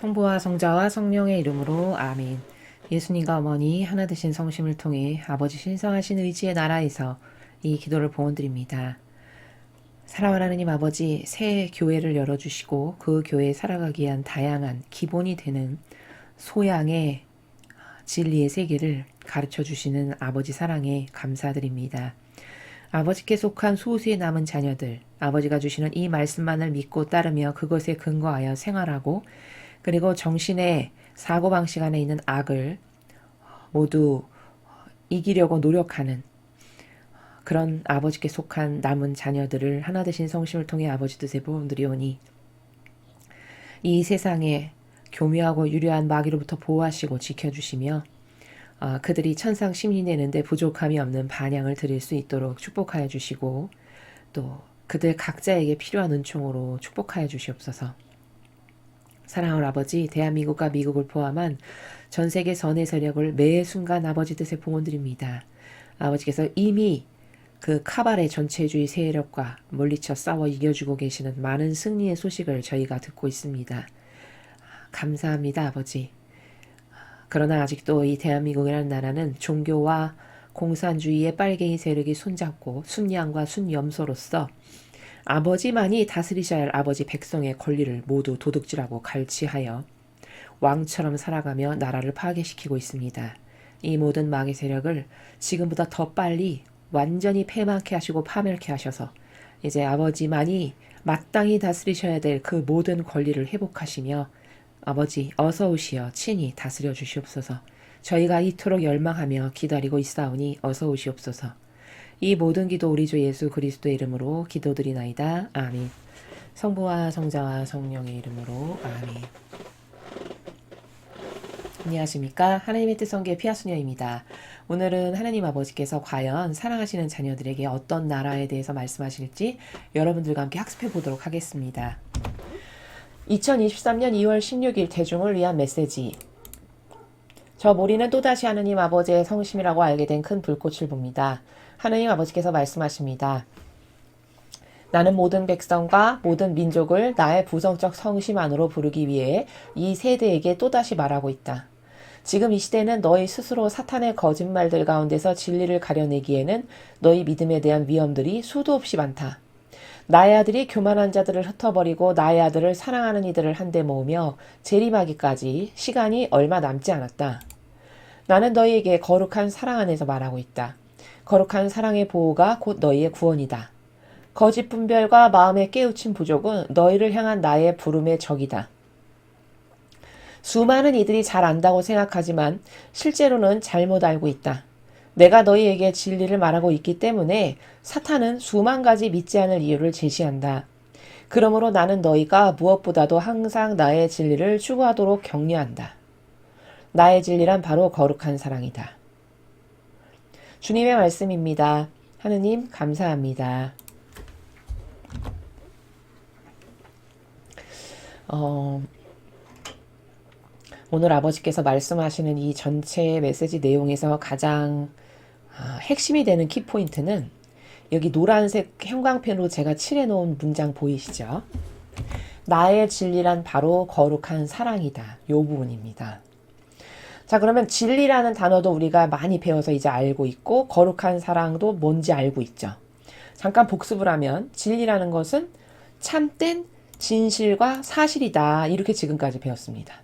성부와 성자와 성령의 이름으로 아멘. 예수님과 어머니 하나 되신 성심을 통해 아버지 신성하신 의지의 나라에서 이 기도를 봉헌드립니다. 사랑하는 하나님 아버지, 새 교회를 열어주시고 그 교회에 살아가기 위한 다양한 기본이 되는 소양의 진리의 세계를 가르쳐 주시는 아버지 사랑에 감사드립니다. 아버지께 속한 소수의 남은 자녀들, 아버지가 주시는 이 말씀만을 믿고 따르며 그것에 근거하여 생활하고, 그리고 정신의 사고방식 안에 있는 악을 모두 이기려고 노력하는 그런 아버지께 속한 남은 자녀들을 하나 되신 성심을 통해 아버지 뜻에 부름드리오니, 이 세상에 교묘하고 유려한 마귀로부터 보호하시고 지켜주시며 그들이 천상 시민이 되는데 부족함이 없는 반향을 드릴 수 있도록 축복하여 주시고, 또 그들 각자에게 필요한 은총으로 축복하여 주시옵소서. 사랑하는 아버지, 대한민국과 미국을 포함한 전 세계 선의 세력을 매 순간 아버지 뜻에 봉헌드립니다. 아버지께서 이미 그 카발의 전체주의 세력과 물리쳐 싸워 이겨주고 계시는 많은 승리의 소식을 저희가 듣고 있습니다. 감사합니다, 아버지. 그러나 아직도 이 대한민국이라는 나라는 종교와 공산주의의 빨갱이 세력이 손잡고 순양과 순염소로서 아버지만이 다스리셔야 할 아버지 백성의 권리를 모두 도둑질하고 갈취하여 왕처럼 살아가며 나라를 파괴시키고 있습니다. 이 모든 마귀 세력을 지금보다 더 빨리 완전히 패망케 하시고 파멸케 하셔서 이제 아버지만이 마땅히 다스리셔야 될 그 모든 권리를 회복하시며, 아버지 어서 오시어 친히 다스려 주시옵소서. 저희가 이토록 열망하며 기다리고 있사오니 어서 오시옵소서. 이 모든 기도 우리 주 예수 그리스도의 이름으로 기도드리나이다. 아멘. 성부와 성자와 성령의 이름으로 아멘. 안녕하십니까. 하나님의 뜻 성계 피아수녀입니다. 오늘은 하나님 아버지께서 과연 사랑하시는 자녀들에게 어떤 나라에 대해서 말씀하실지 여러분들과 함께 학습해 보도록 하겠습니다. 2023년 2월 16일 대중을 위한 메시지. 저 모리는 또다시 하느님 아버지의 성심이라고 알게 된 큰 불꽃을 봅니다. 하느님 아버지께서 말씀하십니다. 나는 모든 백성과 모든 민족을 나의 부성적 성심 안으로 부르기 위해 이 세대에게 또다시 말하고 있다. 지금 이 시대는 너희 스스로 사탄의 거짓말들 가운데서 진리를 가려내기에는 너희 믿음에 대한 위험들이 수도 없이 많다. 나의 아들이 교만한 자들을 흩어버리고 나의 아들을 사랑하는 이들을 한데 모으며 재림하기까지 시간이 얼마 남지 않았다. 나는 너희에게 거룩한 사랑 안에서 말하고 있다. 거룩한 사랑의 보호가 곧 너희의 구원이다. 거짓 분별과 마음의 깨우친 부족은 너희를 향한 나의 부름의 적이다. 수많은 이들이 잘 안다고 생각하지만 실제로는 잘못 알고 있다. 내가 너희에게 진리를 말하고 있기 때문에 사탄은 수만 가지 믿지 않을 이유를 제시한다. 그러므로 나는 너희가 무엇보다도 항상 나의 진리를 추구하도록 격려한다. 나의 진리란 바로 거룩한 사랑이다. 주님의 말씀입니다. 하느님 감사합니다. 오늘 아버지께서 말씀하시는 이 전체 메시지 내용에서 가장 핵심이 되는 키포인트는 여기 노란색 형광펜으로 제가 칠해놓은 문장 보이시죠? 나의 진리란 바로 거룩한 사랑이다. 이 부분입니다. 자, 그러면 진리라는 단어도 우리가 많이 배워서 이제 알고 있고, 거룩한 사랑도 뭔지 알고 있죠. 잠깐 복습을 하면 진리라는 것은 참된 진실과 사실이다. 이렇게 지금까지 배웠습니다.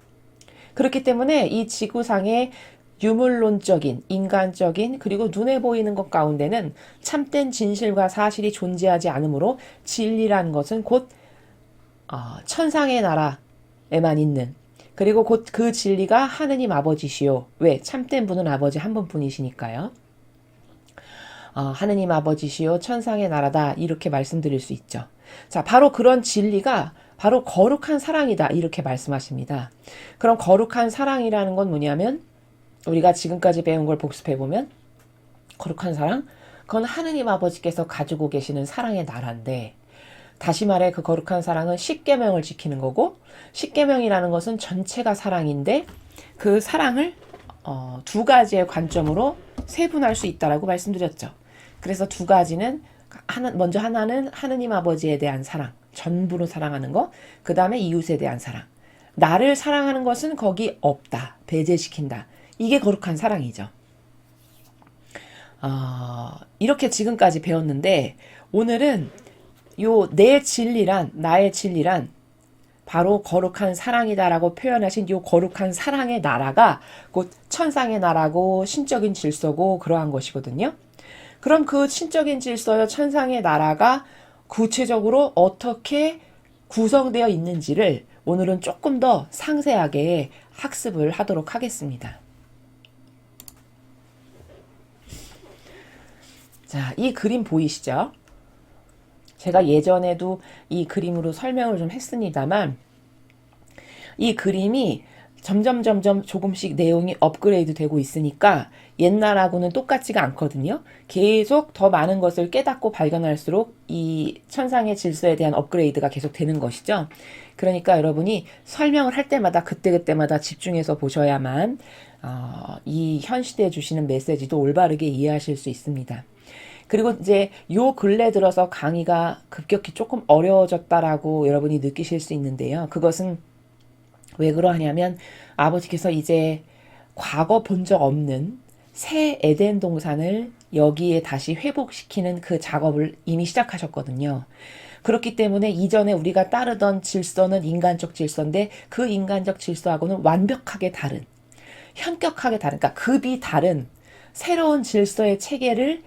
그렇기 때문에 이 지구상의 유물론적인, 인간적인, 그리고 눈에 보이는 것 가운데는 참된 진실과 사실이 존재하지 않으므로 진리라는 것은 곧 천상의 나라에만 있는, 그리고 곧 그 진리가 하느님 아버지시요. 왜? 참된 분은 아버지 한 분뿐이시니까요. 하느님 아버지시요 천상의 나라다, 이렇게 말씀드릴 수 있죠. 자, 바로 그런 진리가 바로 거룩한 사랑이다, 이렇게 말씀하십니다. 그럼 거룩한 사랑이라는 건 뭐냐면, 우리가 지금까지 배운 걸 복습해보면 거룩한 사랑? 그건 하느님 아버지께서 가지고 계시는 사랑의 나라인데, 다시 말해 그 거룩한 사랑은 십계명을 지키는 거고, 십계명이라는 것은 전체가 사랑인데 그 사랑을 두 가지의 관점으로 세분할 수 있다라고 말씀드렸죠. 그래서 두 가지는 먼저 하나는 하느님 아버지에 대한 사랑, 전부로 사랑하는 거, 그 다음에 이웃에 대한 사랑. 나를 사랑하는 것은 거기 없다. 배제시킨다. 이게 거룩한 사랑이죠. 이렇게 지금까지 배웠는데 오늘은 요 내 진리란, 나의 진리란 바로 거룩한 사랑이다라고 표현하신 요 거룩한 사랑의 나라가 곧 천상의 나라고 신적인 질서고 그러한 것이거든요. 그럼 그 신적인 질서요 천상의 나라가 구체적으로 어떻게 구성되어 있는지를 오늘은 조금 더 상세하게 학습을 하도록 하겠습니다. 자, 이 그림 보이시죠? 제가 예전에도 이 그림으로 설명을 좀 했습니다만 이 그림이 점점 조금씩 내용이 업그레이드 되고 있으니까 옛날하고는 똑같지가 않거든요. 계속 더 많은 것을 깨닫고 발견할수록 이 천상의 질서에 대한 업그레이드가 계속 되는 것이죠. 그러니까 여러분이 설명을 할 때마다 그때그때마다 집중해서 보셔야만 이 현 시대에 주시는 메시지도 올바르게 이해하실 수 있습니다. 그리고 이제 요 근래 들어서 강의가 급격히 조금 어려워졌다라고 여러분이 느끼실 수 있는데요. 그것은 왜 그러하냐면 아버지께서 이제 과거 본 적 없는 새 에덴 동산을 여기에 다시 회복시키는 그 작업을 이미 시작하셨거든요. 그렇기 때문에 이전에 우리가 따르던 질서는 인간적 질서인데 그 인간적 질서하고는 완벽하게 다른, 현격하게 다른, 그러니까 급이 다른 새로운 질서의 체계를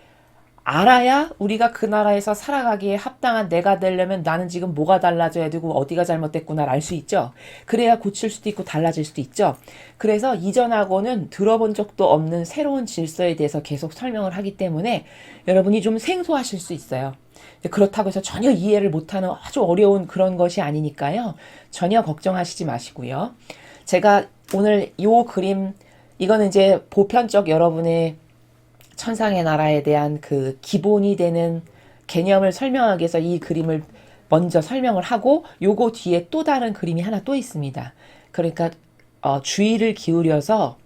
알아야 우리가 그 나라에서 살아가기에 합당한 내가 되려면 나는 지금 뭐가 달라져야 되고 어디가 잘못됐구나 알 수 있죠. 그래야 고칠 수도 있고 달라질 수도 있죠. 그래서 이전하고는 들어본 적도 없는 새로운 질서에 대해서 계속 설명을 하기 때문에 여러분이 좀 생소하실 수 있어요. 그렇다고 해서 전혀 이해를 못하는 아주 어려운 그런 것이 아니니까요. 전혀 걱정하시지 마시고요. 제가 오늘 요 그림 이거는 이제 보편적 여러분의 천상의 나라에 대한 그 기본이 되는 개념을 설명하기 위해서 이 그림을 먼저 설명을 하고 요거 뒤에 또 다른 그림이 하나 또 있습니다. 그러니까 주의를 기울여서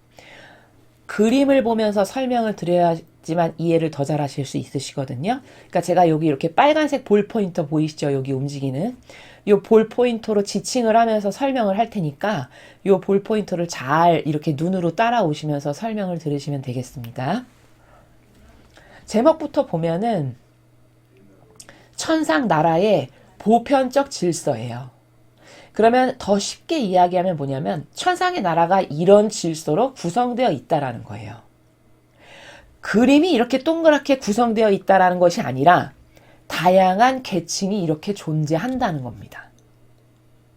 그림을 보면서 설명을 드려야지만 이해를 더 잘 하실 수 있으시거든요. 그러니까 제가 여기 이렇게 빨간색 볼 포인터 보이시죠? 여기 움직이는 요 볼 포인터로 지칭을 하면서 설명을 할 테니까 요 볼 포인터를 잘 이렇게 눈으로 따라오시면서 설명을 들으시면 되겠습니다. 제목부터 보면은 천상 나라의 보편적 질서예요. 그러면 더 쉽게 이야기하면 뭐냐면 천상의 나라가 이런 질서로 구성되어 있다라는 거예요. 그림이 이렇게 동그랗게 구성되어 있다라는 것이 아니라 다양한 계층이 이렇게 존재한다는 겁니다.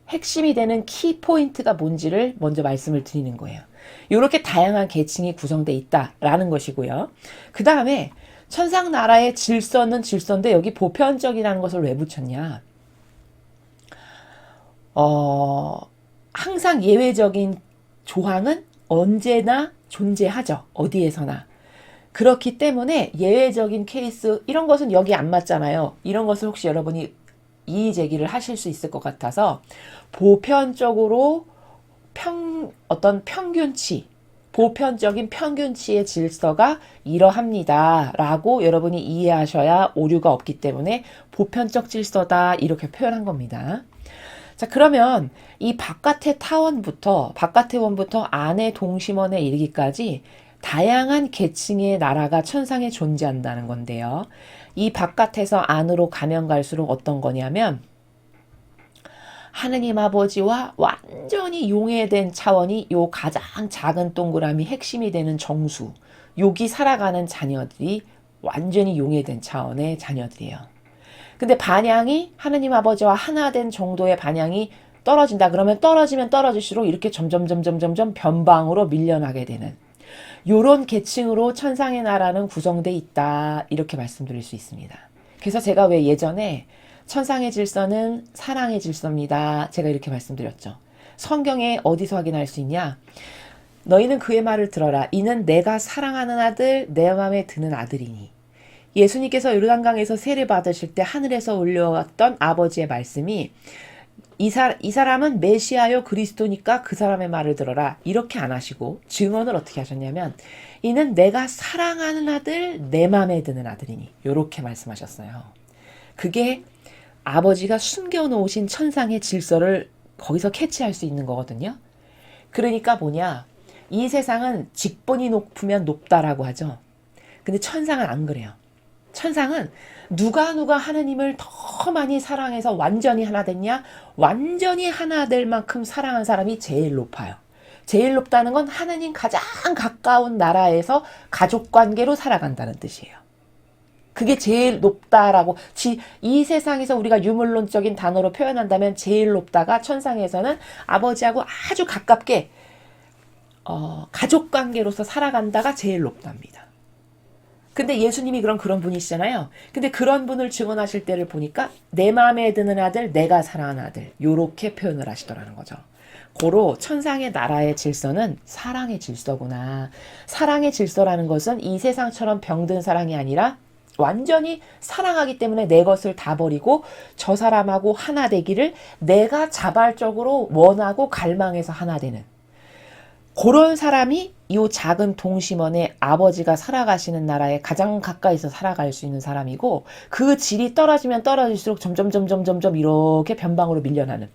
핵심이 되는 키포인트가 뭔지를 먼저 말씀을 드리는 거예요. 이렇게 다양한 계층이 구성되어 있다라는 것이고요. 그 다음에 천상 나라의 질서는 질서인데 여기 보편적이라는 것을 왜 붙였냐? 항상 예외적인 조항은 언제나 존재하죠. 어디에서나. 그렇기 때문에 예외적인 케이스 이런 것은 여기 안 맞잖아요. 이런 것을 혹시 여러분이 이의 제기를 하실 수 있을 것 같아서 보편적으로 어떤 평균치 보편적인 평균치의 질서가 이러합니다. 라고 여러분이 이해하셔야 오류가 없기 때문에 보편적 질서다 이렇게 표현한 겁니다. 자, 그러면 이 바깥의 바깥의 원부터 안의 동심원에 이르기까지 다양한 계층의 나라가 천상에 존재한다는 건데요. 이 바깥에서 안으로 가면 갈수록 어떤 거냐면 하느님 아버지와 완전히 용해된 차원이 요 가장 작은 동그라미 핵심이 되는 정수, 여기 살아가는 자녀들이 완전히 용해된 차원의 자녀들이에요. 근데 반향이 하느님 아버지와 하나 된 정도의 반향이 떨어진다. 그러면 떨어지면 떨어질수록 이렇게 점점 변방으로 밀려나게 되는 요런 계층으로 천상의 나라는 구성돼 있다. 이렇게 말씀드릴 수 있습니다. 그래서 제가 왜 예전에 천상의 질서는 사랑의 질서입니다. 제가 이렇게 말씀드렸죠. 성경에 어디서 확인할 수 있냐? 너희는 그의 말을 들어라. 이는 내가 사랑하는 아들, 내 마음에 드는 아들이니. 예수님께서 요르단강에서 세례 받으실 때 하늘에서 올려왔던 아버지의 말씀이 이 사람은 메시아요 그리스도니까 그 사람의 말을 들어라. 이렇게 안 하시고 증언을 어떻게 하셨냐면 이는 내가 사랑하는 아들, 내 마음에 드는 아들이니. 이렇게 말씀하셨어요. 그게 아버지가 숨겨놓으신 천상의 질서를 거기서 캐치할 수 있는 거거든요. 그러니까 뭐냐, 이 세상은 직분이 높으면 높다라고 하죠. 근데 천상은 안 그래요. 천상은 누가 하느님을 더 많이 사랑해서 완전히 하나 됐냐? 완전히 하나 될 만큼 사랑한 사람이 제일 높아요. 제일 높다는 건 하느님 가장 가까운 나라에서 가족관계로 살아간다는 뜻이에요. 그게 제일 높다라고, 이 세상에서 우리가 유물론적인 단어로 표현한다면 제일 높다가 천상에서는 아버지하고 아주 가깝게 가족관계로서 살아간다가 제일 높답니다. 근데 예수님이 그런 분이시잖아요. 근데 그런 분을 증언하실 때를 보니까 내 마음에 드는 아들, 내가 사랑하는 아들, 요렇게 표현을 하시더라는 거죠. 고로 천상의 나라의 질서는 사랑의 질서구나. 사랑의 질서라는 것은 이 세상처럼 병든 사랑이 아니라 완전히 사랑하기 때문에 내 것을 다 버리고 저 사람하고 하나 되기를 내가 자발적으로 원하고 갈망해서 하나 되는 그런 사람이 이 작은 동심원의 아버지가 살아가시는 나라에 가장 가까이서 살아갈 수 있는 사람이고, 그 질이 떨어지면 떨어질수록 점점 이렇게 변방으로 밀려나는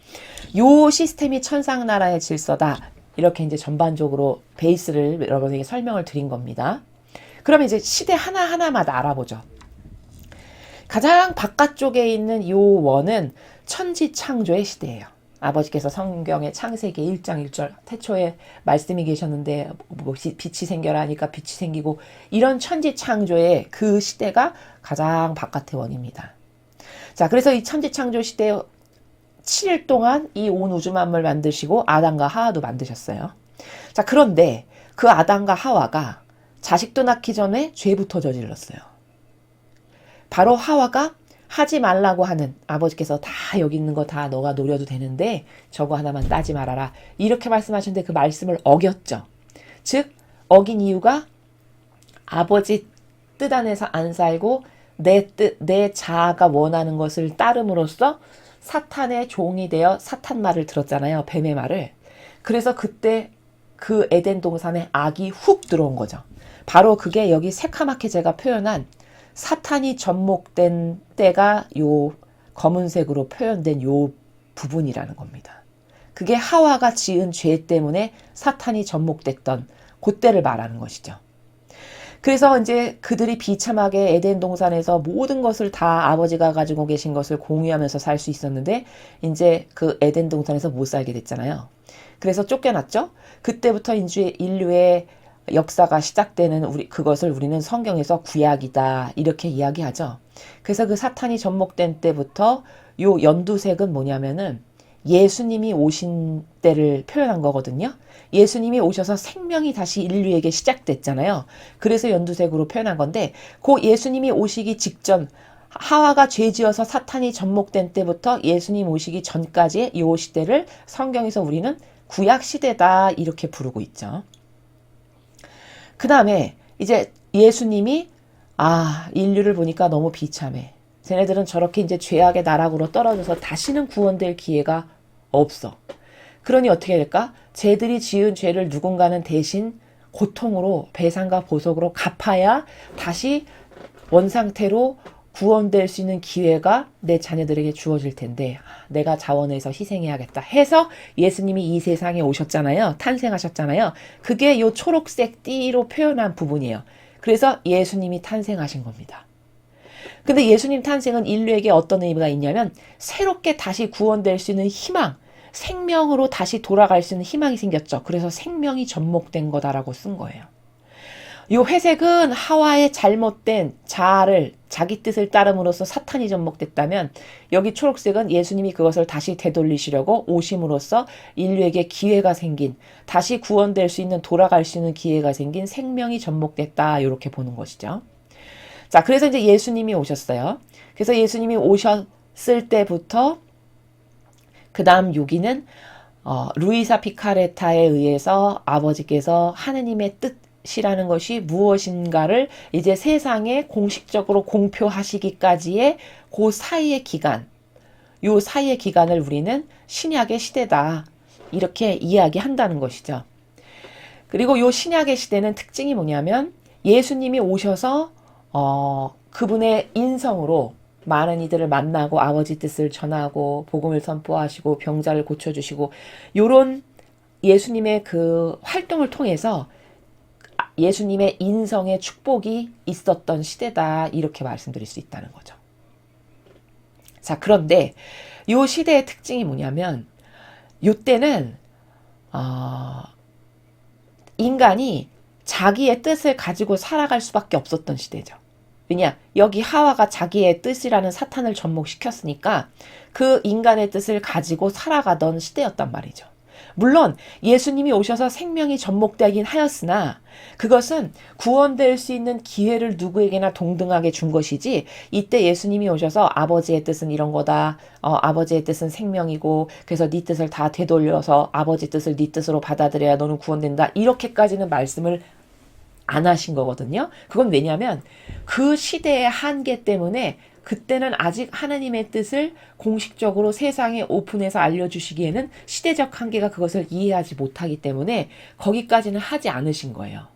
요 시스템이 천상나라의 질서다. 이렇게 이제 전반적으로 베이스를 여러분에게 설명을 드린 겁니다. 그러면 이제 시대 하나하나마다 알아보죠. 가장 바깥쪽에 있는 요 원은 천지창조의 시대예요. 아버지께서 성경의 창세기 1장 1절 태초에 말씀이 계셨는데 빛이 생겨라 하니까 빛이 생기고, 이런 천지창조의 그 시대가 가장 바깥의 원입니다. 자, 그래서 이 천지창조 시대 7일 동안 이 온 우주 만물 만드시고 아담과 하와도 만드셨어요. 자, 그런데 그 아담과 하와가 자식도 낳기 전에 죄부터 저질렀어요. 바로 하와가 하지 말라고 하는, 아버지께서 다 여기 있는 거 다 너가 노려도 되는데 저거 하나만 따지 말아라, 이렇게 말씀하셨는데 그 말씀을 어겼죠. 즉 어긴 이유가 아버지 뜻 안에서 안 살고 내 자아가 원하는 것을 따름으로써 사탄의 종이 되어 사탄 말을 들었잖아요. 뱀의 말을. 그래서 그때 그 에덴 동산에 악이 훅 들어온 거죠. 바로 그게 여기 새카맣게 제가 표현한 사탄이 접목된 때가 요 검은색으로 표현된 요 부분이라는 겁니다. 그게 하와가 지은 죄 때문에 사탄이 접목됐던 그때를 말하는 것이죠. 그래서 이제 그들이 비참하게 에덴 동산에서 모든 것을 다 아버지가 가지고 계신 것을 공유하면서 살 수 있었는데 이제 그 에덴 동산에서 못 살게 됐잖아요. 그래서 쫓겨났죠. 그때부터 인류의 역사가 시작되는 그것을 우리는 성경에서 구약이다 이렇게 이야기하죠. 그래서 그 사탄이 접목된 때부터 요 연두색은 뭐냐면은 예수님이 오신 때를 표현한 거거든요. 예수님이 오셔서 생명이 다시 인류에게 시작됐잖아요. 그래서 연두색으로 표현한 건데, 그 예수님이 오시기 직전, 하와가 죄지어서 사탄이 접목된 때부터 예수님 오시기 전까지의 이 시대를 성경에서 우리는 구약 시대다 이렇게 부르고 있죠. 그 다음에 이제 예수님이 인류를 보니까 너무 비참해. 쟤네들은 저렇게 이제 죄악의 나락으로 떨어져서 다시는 구원될 기회가 없어. 그러니 어떻게 될까? 쟤들이 지은 죄를 누군가는 대신 고통으로 배상과 보석으로 갚아야 다시 원상태로 구원될 수 있는 기회가 내 자녀들에게 주어질 텐데 내가 자원해서 희생해야겠다 해서 예수님이 이 세상에 오셨잖아요. 탄생하셨잖아요. 그게 요 초록색 띠로 표현한 부분이에요. 그래서 예수님이 탄생하신 겁니다. 근데 예수님 탄생은 인류에게 어떤 의미가 있냐면 새롭게 다시 구원될 수 있는 희망, 생명으로 다시 돌아갈 수 있는 희망이 생겼죠. 그래서 생명이 접목된 거다라고 쓴 거예요. 요 회색은 하와의 잘못된 자아를 자기 뜻을 따름으로써 사탄이 접목됐다면, 여기 초록색은 예수님이 그것을 다시 되돌리시려고 오심으로써 인류에게 기회가 생긴, 다시 구원될 수 있는, 돌아갈 수 있는 기회가 생긴 생명이 접목됐다 이렇게 보는 것이죠. 자, 그래서 이제 예수님이 오셨어요. 그래서 예수님이 오셨을 때부터 그 다음 여기는 루이사 피카레타에 의해서 아버지께서 하느님의 뜻이라는 것이 무엇인가를 이제 세상에 공식적으로 공표하시기까지의 그 사이의 기간, 요 사이의 기간을 우리는 신약의 시대다 이렇게 이야기한다는 것이죠. 그리고 요 신약의 시대는 특징이 뭐냐면 예수님이 오셔서 그분의 인성으로 많은 이들을 만나고 아버지 뜻을 전하고 복음을 선포하시고 병자를 고쳐주시고 요런 예수님의 그 활동을 통해서 예수님의 인성의 축복이 있었던 시대다 이렇게 말씀드릴 수 있다는 거죠. 자, 그런데 요 시대의 특징이 뭐냐면 요때는 인간이 자기의 뜻을 가지고 살아갈 수밖에 없었던 시대죠. 왜냐? 여기 하와가 자기의 뜻이라는 사탄을 접목시켰으니까 그 인간의 뜻을 가지고 살아가던 시대였단 말이죠. 물론 예수님이 오셔서 생명이 접목되긴 하였으나 그것은 구원될 수 있는 기회를 누구에게나 동등하게 준 것이지 이때 예수님이 오셔서 아버지의 뜻은 이런 거다. 아버지의 뜻은 생명이고 그래서 네 뜻을 다 되돌려서 아버지 뜻을 네 뜻으로 받아들여야 너는 구원된다. 이렇게까지는 말씀을 안 하신 거거든요. 그건 왜냐하면 그 시대의 한계 때문에 그때는 아직 하나님의 뜻을 공식적으로 세상에 오픈해서 알려주시기에는 시대적 한계가 그것을 이해하지 못하기 때문에 거기까지는 하지 않으신 거예요.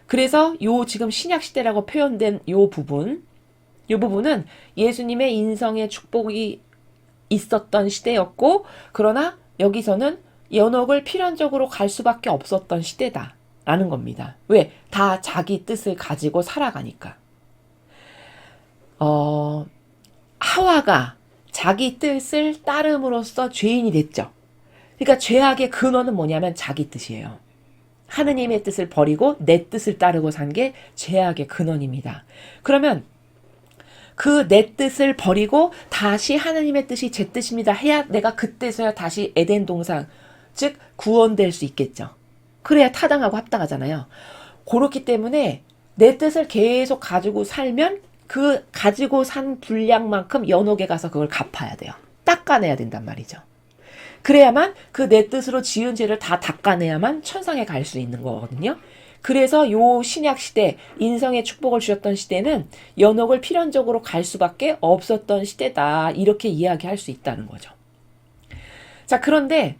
그래서 요 지금 신약시대라고 표현된 요 부분은 예수님의 인성의 축복이 있었던 시대였고 그러나 여기서는 연옥을 필연적으로 갈 수밖에 없었던 시대다. 라는 겁니다. 왜? 다 자기 뜻을 가지고 살아가니까. 하와가 자기 뜻을 따름으로써 죄인이 됐죠. 그러니까 죄악의 근원은 뭐냐면 자기 뜻이에요. 하느님의 뜻을 버리고 내 뜻을 따르고 산 게 죄악의 근원입니다. 그러면 그 내 뜻을 버리고 다시 하느님의 뜻이 제 뜻입니다 해야 내가 그때서야 다시 에덴 동산, 즉 구원될 수 있겠죠. 그래야 타당하고 합당하잖아요. 그렇기 때문에 내 뜻을 계속 가지고 살면 그 가지고 산 분량만큼 연옥에 가서 그걸 갚아야 돼요. 닦아내야 된단 말이죠. 그래야만 그 내 뜻으로 지은 죄를 다 닦아내야만 천상에 갈 수 있는 거거든요. 그래서 요 신약 시대, 인성의 축복을 주셨던 시대는 연옥을 필연적으로 갈 수밖에 없었던 시대다. 이렇게 이야기할 수 있다는 거죠. 자, 그런데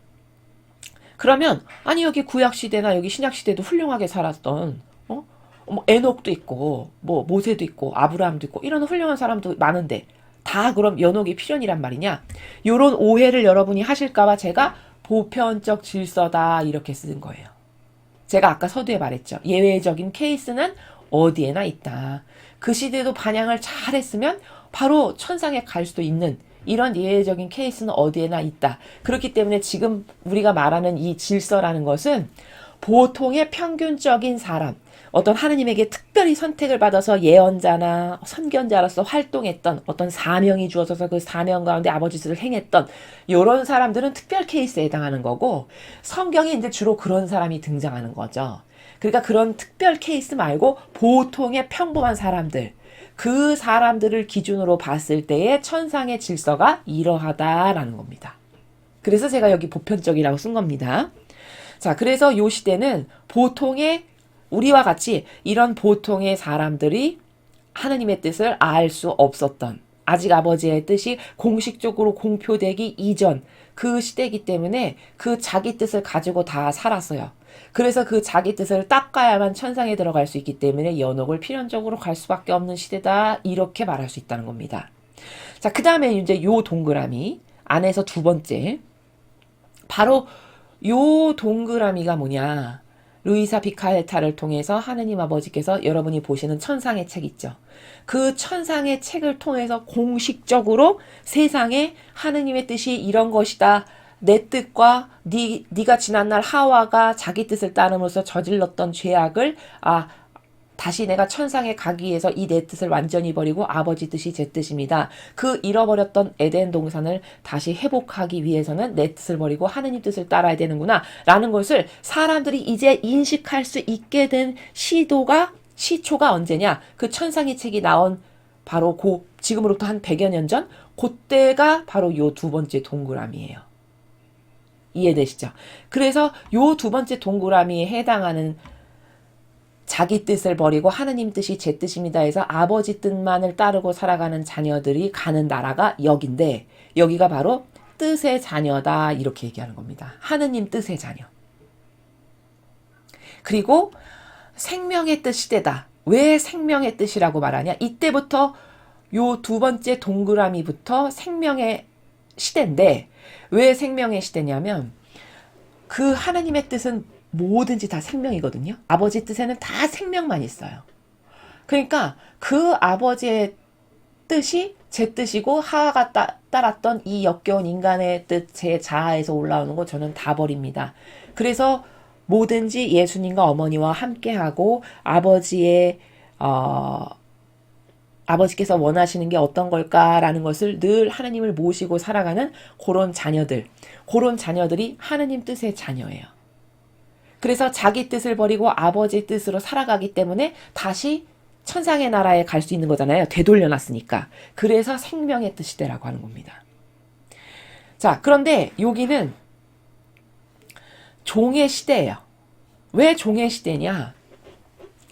그러면 아니 여기 구약 시대나 여기 신약 시대도 훌륭하게 살았던 뭐 에녹도 있고 뭐 모세도 있고 아브라함도 있고 이런 훌륭한 사람도 많은데 다 그럼 연옥이 필연이란 말이냐? 요런 오해를 여러분이 하실까봐 제가 보편적 질서다 이렇게 쓴 거예요. 제가 아까 서두에 말했죠. 예외적인 케이스는 어디에나 있다. 그 시대도 반영을 잘했으면 바로 천상에 갈 수도 있는 이런 예외적인 케이스는 어디에나 있다. 그렇기 때문에 지금 우리가 말하는 이 질서라는 것은 보통의 평균적인 사람, 어떤 하느님에게 특별히 선택을 받아서 예언자나 선견자로서 활동했던 어떤 사명이 주어져서 그 사명 가운데 아버지 뜻을 행했던 이런 사람들은 특별 케이스에 해당하는 거고 성경에 이제 주로 그런 사람이 등장하는 거죠. 그러니까 그런 특별 케이스 말고 보통의 평범한 사람들, 그 사람들을 기준으로 봤을 때의 천상의 질서가 이러하다라는 겁니다. 그래서 제가 여기 보편적이라고 쓴 겁니다. 자, 그래서 요 시대는 보통의 우리와 같이 이런 보통의 사람들이 하느님의 뜻을 알 수 없었던 아직 아버지의 뜻이 공식적으로 공표되기 이전 그 시대이기 때문에 그 자기 뜻을 가지고 다 살았어요. 그래서 그 자기 뜻을 닦아야만 천상에 들어갈 수 있기 때문에 연옥을 필연적으로 갈 수밖에 없는 시대다 이렇게 말할 수 있다는 겁니다. 자, 그 다음에 이제 요 동그라미 안에서 두 번째 바로 요 동그라미가 뭐냐? 루이사 피카에타를 통해서 하느님 아버지께서 여러분이 보시는 천상의 책 있죠. 그 천상의 책을 통해서 공식적으로 세상에 하느님의 뜻이 이런 것이다. 내 뜻과 네가 지난날 하와가 자기 뜻을 따름으로써 저질렀던 죄악을 다시 내가 천상에 가기 위해서 이 내 뜻을 완전히 버리고 아버지 뜻이 제 뜻입니다. 그 잃어버렸던 에덴 동산을 다시 회복하기 위해서는 내 뜻을 버리고 하느님 뜻을 따라야 되는구나 라는 것을 사람들이 이제 인식할 수 있게 된 시초가 언제냐? 그 천상의 책이 나온 바로 지금으로부터 한 100여 년 전 그때가 바로 요 두 번째 동그라미예요. 이해되시죠? 그래서 요 두 번째 동그라미에 해당하는 자기 뜻을 버리고 하느님 뜻이 제 뜻입니다 해서 아버지 뜻만을 따르고 살아가는 자녀들이 가는 나라가 여긴데 여기가 바로 뜻의 자녀다 이렇게 얘기하는 겁니다. 하느님 뜻의 자녀. 그리고 생명의 뜻 시대다. 왜 생명의 뜻이라고 말하냐? 이때부터 요 두 번째 동그라미부터 생명의 시대인데, 왜 생명의 시대냐면 그 하나님의 뜻은 뭐든지 다 생명이거든요. 아버지 뜻에는 다 생명만 있어요. 그러니까 그 아버지의 뜻이 제 뜻이고 하하가 따랐던 이 역겨운 인간의 뜻, 제 자아에서 올라오는 거 저는 다 버립니다. 그래서 뭐든지 예수님과 어머니와 함께하고 아버지께서 원하시는 게 어떤 걸까라는 것을 늘 하나님을 모시고 살아가는 그런 자녀들이 하나님 뜻의 자녀예요. 그래서 자기 뜻을 버리고 아버지 뜻으로 살아가기 때문에 다시 천상의 나라에 갈 수 있는 거잖아요. 되돌려놨으니까. 그래서 생명의 뜻이되라고 하는 겁니다. 자, 그런데 여기는 종의 시대예요. 왜 종의 시대냐?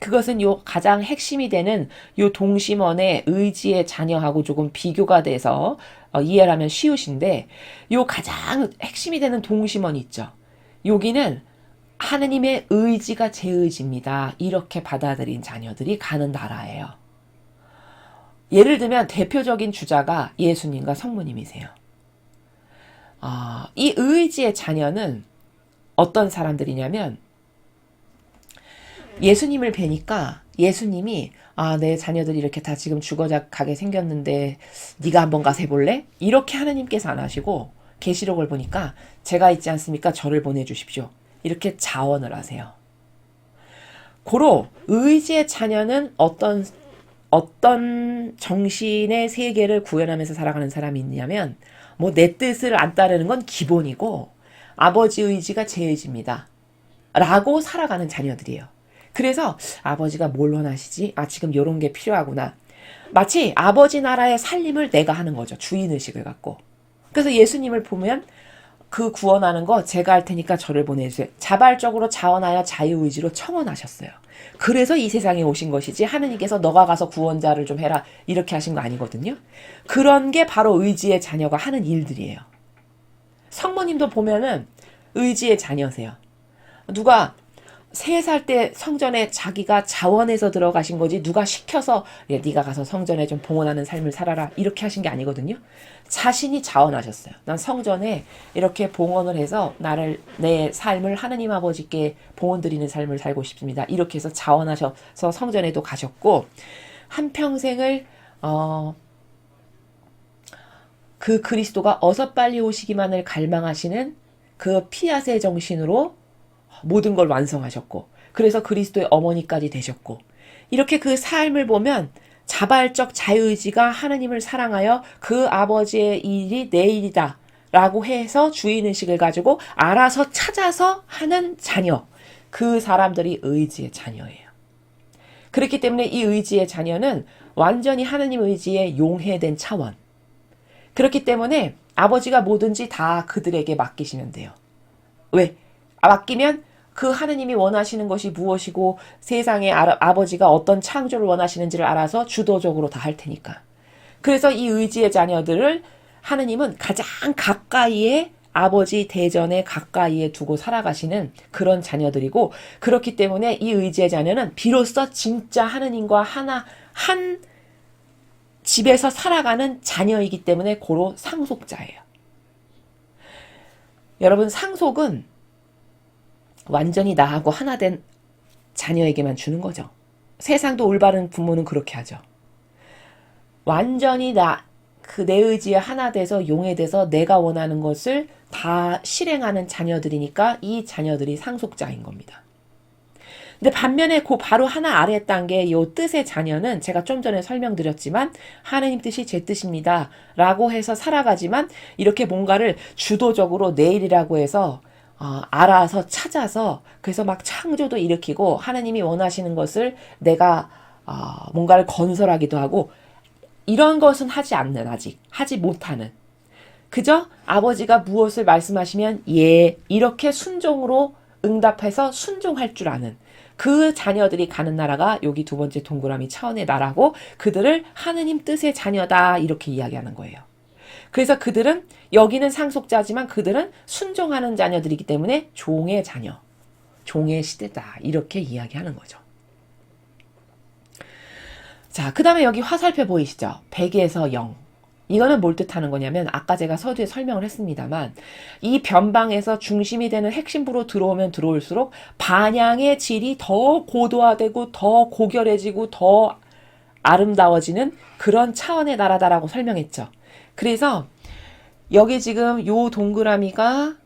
그것은 요 가장 핵심이 되는 요 동심원의 의지의 자녀하고 조금 비교가 돼서 이해를 하면 쉬우신데, 요 가장 핵심이 되는 동심원이 있죠. 여기는 하느님의 의지가 제 의지입니다. 이렇게 받아들인 자녀들이 가는 나라예요. 예를 들면 대표적인 주자가 예수님과 성모님이세요. 이 의지의 자녀는 어떤 사람들이냐면, 예수님을 뵈니까 예수님이 내 자녀들이 이렇게 다 지금 죽어가게 생겼는데 네가 한번 가서 해볼래? 이렇게 하나님께서 안 하시고, 계시록을 보니까 제가 있지 않습니까? 저를 보내주십시오. 이렇게 자원을 하세요. 고로 의지의 자녀는 어떤 정신의 세계를 구현하면서 살아가는 사람이 있냐면, 뭐 내 뜻을 안 따르는 건 기본이고 아버지 의지가 제 의지입니다 라고 살아가는 자녀들이에요. 그래서 아버지가 뭘 원하시지? 지금 요런 게 필요하구나. 마치 아버지 나라의 살림을 내가 하는 거죠. 주인의식을 갖고. 그래서 예수님을 보면 그 구원하는 거 제가 할 테니까 저를 보내주세요. 자발적으로 자원하여 자유의지로 청원하셨어요. 그래서 이 세상에 오신 것이지 하느님께서 너가 가서 구원자를 좀 해라 이렇게 하신 거 아니거든요. 그런 게 바로 의지의 자녀가 하는 일들이에요. 성모님도 보면은 의지의 자녀세요. 누가 3살 때 성전에 자기가 자원해서 들어가신 거지 누가 시켜서 네가 가서 성전에 좀 봉헌하는 삶을 살아라 이렇게 하신 게 아니거든요. 자신이 자원하셨어요. 난 성전에 이렇게 봉헌을 해서 내 삶을 하느님 아버지께 봉헌 드리는 삶을 살고 싶습니다. 이렇게 해서 자원하셔서 성전에도 가셨고, 한평생을 그 그리스도가 어서 빨리 오시기만을 갈망하시는 그 피앗의 정신으로 모든 걸 완성하셨고, 그래서 그리스도의 어머니까지 되셨고, 이렇게 그 삶을 보면 자발적 자유의지가 하나님을 사랑하여 그 아버지의 일이 내 일이다 라고 해서 주인의식을 가지고 알아서 찾아서 하는 자녀, 그 사람들이 의지의 자녀예요. 그렇기 때문에 이 의지의 자녀는 완전히 하나님 의지에 용해된 차원. 그렇기 때문에 아버지가 뭐든지 다 그들에게 맡기시면 돼요. 왜? 맡기면 그 하느님이 원하시는 것이 무엇이고 세상에 아버지가 어떤 창조를 원하시는지를 알아서 주도적으로 다 할 테니까. 그래서 이 의지의 자녀들을 하느님은 가장 가까이에 아버지 대전에 가까이에 두고 살아가시는 그런 자녀들이고, 그렇기 때문에 이 의지의 자녀는 비로소 진짜 하느님과 한 집에서 살아가는 자녀이기 때문에 고로 상속자예요. 여러분, 상속은 완전히 나하고 하나 된 자녀에게만 주는 거죠. 세상도 올바른 부모는 그렇게 하죠. 완전히 내 의지에 하나 돼서 용해돼서 내가 원하는 것을 다 실행하는 자녀들이니까 이 자녀들이 상속자인 겁니다. 근데 반면에 그 바로 하나 아래 단계 요 뜻의 자녀는 제가 좀 전에 설명드렸지만 하느님 뜻이 제 뜻입니다 라고 해서 살아가지만, 이렇게 뭔가를 주도적으로 내 일이라고 해서 알아서 찾아서 그래서 막 창조도 일으키고 하나님이 원하시는 것을 내가 뭔가를 건설하기도 하고, 이런 것은 하지 않는, 아직 하지 못하는, 그저 아버지가 무엇을 말씀하시면 예 이렇게 순종으로 응답해서 순종할 줄 아는 그 자녀들이 가는 나라가 여기 두 번째 동그라미 차원의 나라고, 그들을 하느님 뜻의 자녀다 이렇게 이야기하는 거예요. 그래서 그들은 여기는 상속자지만 그들은 순종하는 자녀들이기 때문에 종의 자녀, 종의 시대다 이렇게 이야기하는 거죠. 자, 그 다음에 여기 화살표 보이시죠? 100에서 0. 이거는 뭘 뜻하는 거냐면 아까 제가 서두에 설명을 했습니다만 이 변방에서 중심이 되는 핵심부로 들어오면 들어올수록 반향의 질이 더 고도화되고 더 고결해지고 더 아름다워지는 그런 차원의 나라다라고 설명했죠. 그래서 여기 지금 요 동그라미가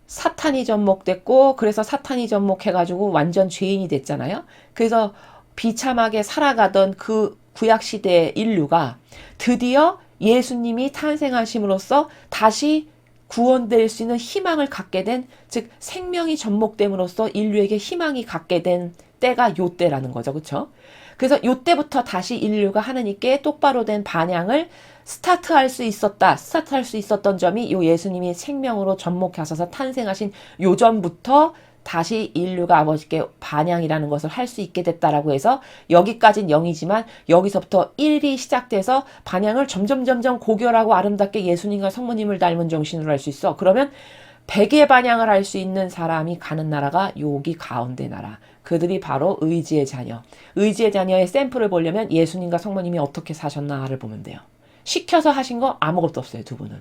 사탄이 접목됐고 그래서 사탄이 접목해가지고 완전 죄인이 됐잖아요. 그래서 비참하게 살아가던 그 구약시대의 인류가 드디어 예수님이 탄생하심으로써 다시 구원될 수 있는 희망을 갖게 된, 즉 생명이 접목됨으로써 인류에게 희망이 갖게 된 때가 요 때라는 거죠. 그렇죠? 그래서 요 때부터 다시 인류가 하나님께 똑바로 된 반향을 스타트할 수 있었던 점이 요 예수님이 생명으로 접목하셔서 탄생하신 요 전부터 다시 인류가 아버지께 반향이라는 것을 할 수 있게 됐다라고 해서 여기까지는 0이지만 여기서부터 1이 시작돼서 반향을 점점 고결하고 아름답게 예수님과 성모님을 닮은 정신으로 할 수 있어. 그러면 100의 반향을 할 수 있는 사람이 가는 나라가 여기 가운데 나라. 그들이 바로 의지의 자녀. 의지의 자녀의 샘플을 보려면 예수님과 성모님이 어떻게 사셨나를 보면 돼요. 시켜서 하신 거 아무것도 없어요, 두 분은.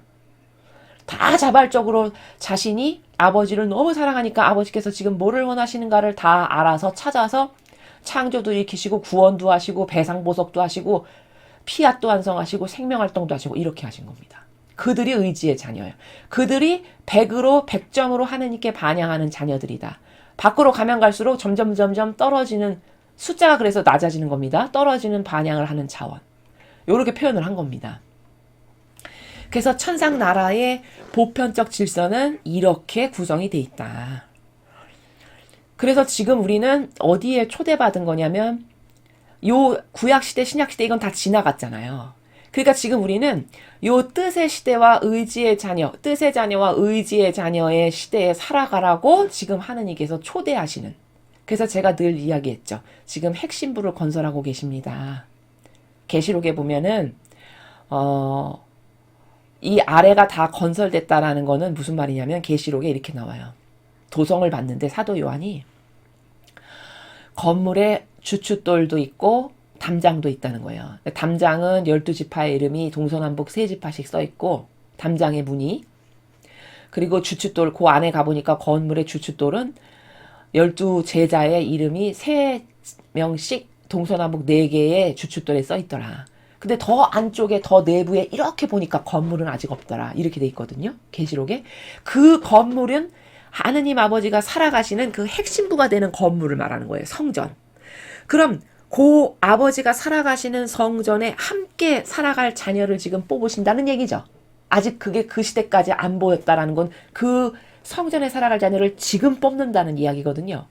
다 자발적으로 자신이 아버지를 너무 사랑하니까 아버지께서 지금 뭐를 원하시는가를 다 알아서 찾아서 창조도 일으키시고 구원도 하시고 배상보석도 하시고 피앗도 완성하시고 생명활동도 하시고 이렇게 하신 겁니다. 그들이 의지의 자녀예요. 그들이 100으로 100점으로 하느님께 반향하는 자녀들이다. 밖으로 가면 갈수록 점점 떨어지는 숫자가 그래서 낮아지는 겁니다. 떨어지는 반향을 하는 차원. 이렇게 표현을 한 겁니다. 그래서 천상 나라의 보편적 질서는 이렇게 구성이 돼 있다. 그래서 지금 우리는 어디에 초대받은 거냐면 요 구약시대 신약시대 이건 다 지나갔잖아요. 그러니까 지금 우리는 요 뜻의 시대와 의지의 자녀, 뜻의 자녀와 의지의 자녀의 시대에 살아가라고 지금 하느님께서 초대하시는. 그래서 제가 늘 이야기했죠. 지금 핵심부를 건설하고 계십니다. 계시록에 보면은 이 아래가 다 건설됐다라는 거는 무슨 말이냐면 계시록에 이렇게 나와요. 도성을 봤는데 사도 요한이 건물에 주춧돌도 있고 담장도 있다는 거예요. 담장은 12지파의 이름이 동서남북 3지파씩 써있고 담장의 문이, 그리고 주춧돌 그 안에 가보니까 건물의 주춧돌은 12제자의 이름이 3명씩 동서남북 4개의 주춧돌에 써있더라. 근데 더 안쪽에 더 내부에 이렇게 보니까 건물은 아직 없더라. 이렇게 돼 있거든요. 계시록에. 그 건물은 하느님 아버지가 살아가시는 그 핵심부가 되는 건물을 말하는 거예요. 성전. 그럼 그 아버지가 살아가시는 성전에 함께 살아갈 자녀를 지금 뽑으신다는 얘기죠. 아직 그게 그 시대까지 안 보였다라는 건 그 성전에 살아갈 자녀를 지금 뽑는다는 이야기거든요.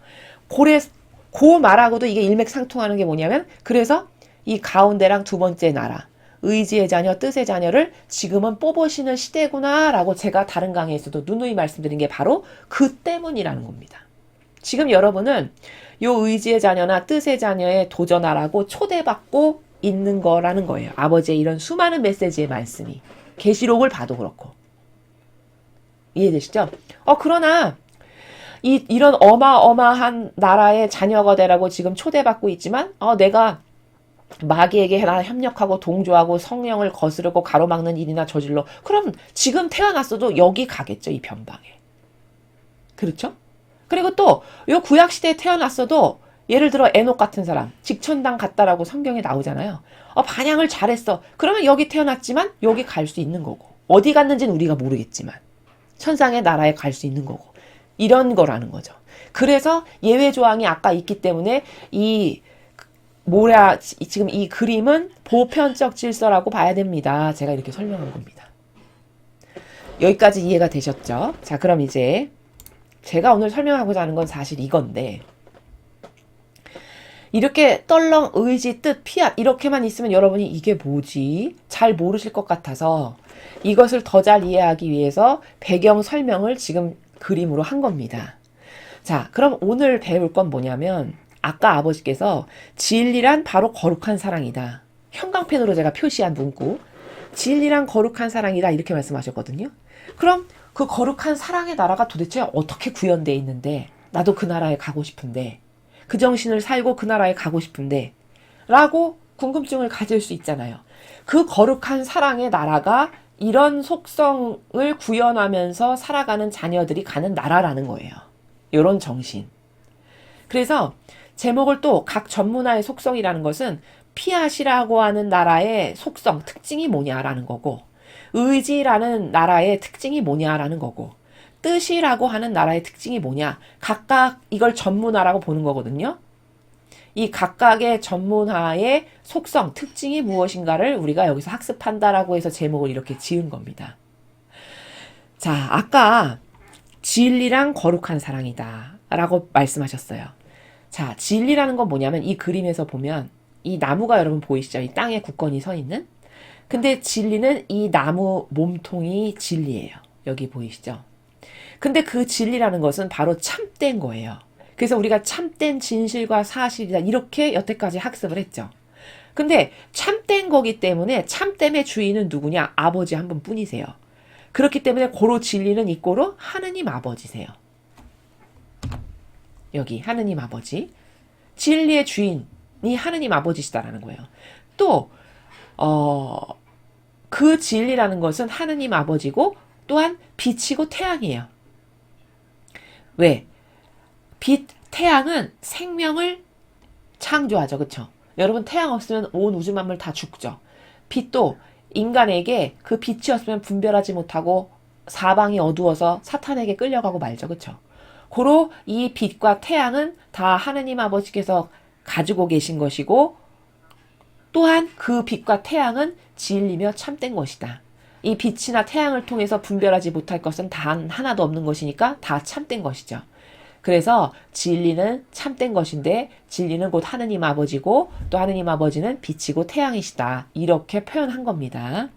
그 말하고도 이게 일맥상통하는 게 뭐냐면, 그래서 이 가운데랑 두 번째 나라, 의지의 자녀, 뜻의 자녀를 지금은 뽑으시는 시대구나라고 제가 다른 강의에서도 누누이 말씀드린 게 바로 그 때문이라는 겁니다. 지금 여러분은 요 의지의 자녀나 뜻의 자녀에 도전하라고 초대받고 있는 거라는 거예요. 아버지의 이런 수많은 메시지의 말씀이. 계시록을 봐도 그렇고. 이해되시죠? 그러나 이런 어마어마한 나라의 자녀가 되라고 지금 초대받고 있지만 내가 마귀에게 협력하고 동조하고 성령을 거스르고 가로막는 일이나 저질러, 그럼 지금 태어났어도 여기 가겠죠, 이 변방에. 그렇죠? 그리고 또 요 구약시대에 태어났어도 예를 들어 에녹 같은 사람 직천당 갔다라고 성경에 나오잖아요. 반향을 잘했어. 그러면 여기 태어났지만 여기 갈 수 있는 거고, 어디 갔는지는 우리가 모르겠지만 천상의 나라에 갈 수 있는 거고, 이런 거라는 거죠. 그래서 예외 조항이 아까 있기 때문에 지금 이 그림은 보편적 질서라고 봐야 됩니다. 제가 이렇게 설명한 겁니다. 여기까지 이해가 되셨죠? 자, 그럼 이제 제가 오늘 설명하고자 하는 건 사실 이건데, 이렇게 떨렁, 의지, 뜻, 피앗 이렇게만 있으면 여러분이 이게 뭐지? 잘 모르실 것 같아서 이것을 더 잘 이해하기 위해서 배경 설명을 지금 그림으로 한 겁니다. 자, 그럼 오늘 배울 건 뭐냐면, 아까 아버지께서 진리란 바로 거룩한 사랑이다. 형광펜으로 제가 표시한 문구. 진리란 거룩한 사랑이다. 이렇게 말씀하셨거든요. 그럼 그 거룩한 사랑의 나라가 도대체 어떻게 구현되어 있는데, 나도 그 나라에 가고 싶은데, 그 정신을 살고 그 나라에 가고 싶은데, 라고 궁금증을 가질 수 있잖아요. 그 거룩한 사랑의 나라가 이런 속성을 구현하면서 살아가는 자녀들이 가는 나라라는 거예요. 이런 정신. 그래서 제목을 또 각 전문화의 속성이라는 것은 피앗이라고 하는 나라의 속성, 특징이 뭐냐라는 거고, 의지라는 나라의 특징이 뭐냐라는 거고, 뜻이라고 하는 나라의 특징이 뭐냐, 각각 이걸 전문화라고 보는 거거든요. 이 각각의 전문화의 속성, 특징이 무엇인가를 우리가 여기서 학습한다라고 해서 제목을 이렇게 지은 겁니다. 자, 아까 진리랑 거룩한 사랑이다 라고 말씀하셨어요. 자, 진리라는 건 뭐냐면 이 그림에서 보면 이 나무가 여러분 보이시죠? 이 땅에 굳건히 서 있는. 근데 진리는 이 나무 몸통이 진리예요. 여기 보이시죠? 근데 그 진리라는 것은 바로 참된 거예요. 그래서 우리가 참된 진실과 사실이다 이렇게 여태까지 학습을 했죠. 근데 참된 거기 때문에 참됨의 주인은 누구냐? 아버지 한 분뿐이세요. 그렇기 때문에 고로 진리는 이꼬로 하느님 아버지세요. 여기 하느님 아버지. 진리의 주인이 하느님 아버지시다라는 거예요. 또 그 진리라는 것은 하느님 아버지고 또한 빛이고 태양이에요. 왜? 빛, 태양은 생명을 창조하죠. 그쵸? 여러분 태양 없으면 온 우주 만물 다 죽죠. 빛도 인간에게 그 빛이 없으면 분별하지 못하고 사방이 어두워서 사탄에게 끌려가고 말죠. 그쵸? 고로 이 빛과 태양은 다 하느님 아버지께서 가지고 계신 것이고 또한 그 빛과 태양은 진리며 참된 것이다. 이 빛이나 태양을 통해서 분별하지 못할 것은 단 하나도 없는 것이니까 다 참된 것이죠. 그래서 진리는 참된 것인데 진리는 곧 하느님 아버지고 또 하느님 아버지는 빛이고 태양이시다. 이렇게 표현한 겁니다.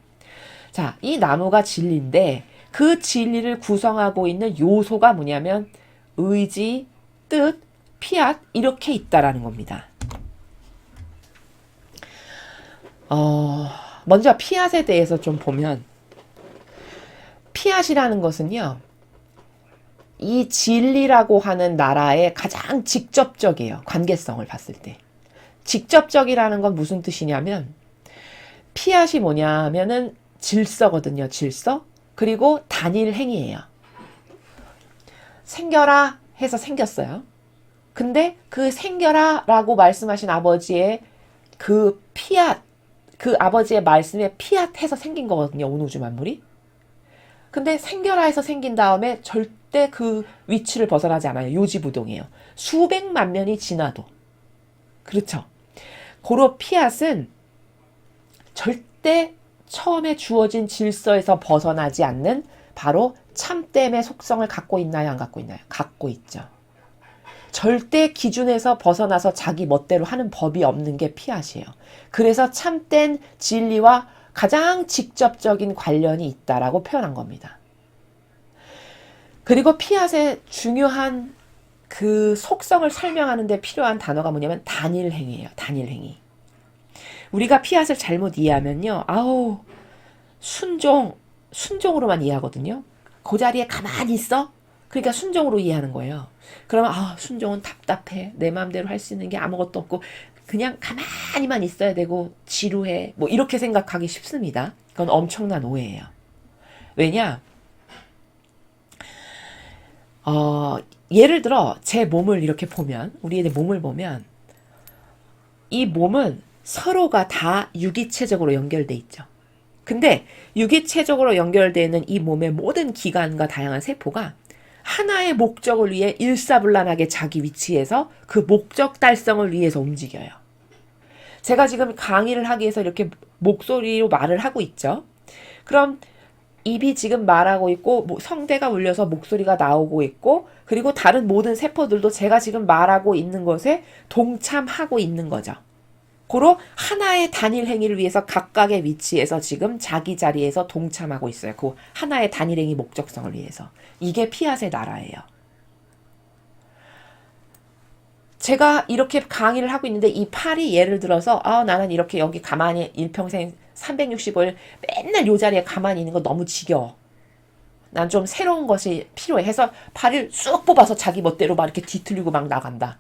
자, 이 나무가 진리인데 그 진리를 구성하고 있는 요소가 뭐냐면 의지, 뜻, 피앗 이렇게 있다라는 겁니다. 먼저 피앗에 대해서 좀 보면 피앗이라는 것은요. 이 진리라고 하는 나라의 가장 직접적이에요. 관계성을 봤을 때. 직접적이라는 건 무슨 뜻이냐면 피앗이 뭐냐면은 질서거든요. 질서. 그리고 단일 행위예요. 생겨라 해서 생겼어요. 근데 그 생겨라 라고 말씀하신 아버지의 그 피앗, 그 아버지의 말씀에 피앗 해서 생긴 거거든요. 온 우주 만물이. 근데 생겨라 해서 생긴 다음에 절대 그 위치를 벗어나지 않아요. 요지부동이에요. 수백만 년이 지나도. 그렇죠. 고로 피앗은 절대 처음에 주어진 질서에서 벗어나지 않는 바로 참됨의 속성을 갖고 있나요? 안 갖고 있나요? 갖고 있죠. 절대 기준에서 벗어나서 자기 멋대로 하는 법이 없는 게 피앗이에요. 그래서 참된 진리와 가장 직접적인 관련이 있다라고 표현한 겁니다. 그리고 피앗의 중요한 그 속성을 설명하는 데 필요한 단어가 뭐냐면 단일행위예요. 단일행위. 우리가 피앗을 잘못 이해하면요. 순종으로만 이해하거든요. 그 자리에 가만히 있어? 그러니까 순종으로 이해하는 거예요. 그러면 순종은 답답해. 내 마음대로 할 수 있는 게 아무것도 없고 그냥 가만히만 있어야 되고 지루해. 뭐 이렇게 생각하기 쉽습니다. 그건 엄청난 오해예요. 왜냐? 예를 들어 제 몸을 이렇게 보면 우리의 몸을 보면 이 몸은 서로가 다 유기체적으로 연결돼 있죠. 근데 유기체적으로 연결되어 있는 이 몸의 모든 기관과 다양한 세포가 하나의 목적을 위해 일사불란하게 자기 위치에서 그 목적 달성을 위해서 움직여요. 제가 지금 강의를 하기 위해서 이렇게 목소리로 말을 하고 있죠. 그럼 입이 지금 말하고 있고 성대가 울려서 목소리가 나오고 있고 그리고 다른 모든 세포들도 제가 지금 말하고 있는 것에 동참하고 있는 거죠. 고로 하나의 단일 행위를 위해서 각각의 위치에서 지금 자기 자리에서 동참하고 있어요. 그 하나의 단일 행위 목적성을 위해서. 이게 피앗의 나라예요. 제가 이렇게 강의를 하고 있는데 이 팔이 예를 들어서 나는 이렇게 여기 가만히 일평생 365일 맨날 이 자리에 가만히 있는 거 너무 지겨워. 난 좀 새로운 것이 필요해 해서 팔을 쑥 뽑아서 자기 멋대로 막 이렇게 뒤틀리고 막 나간다.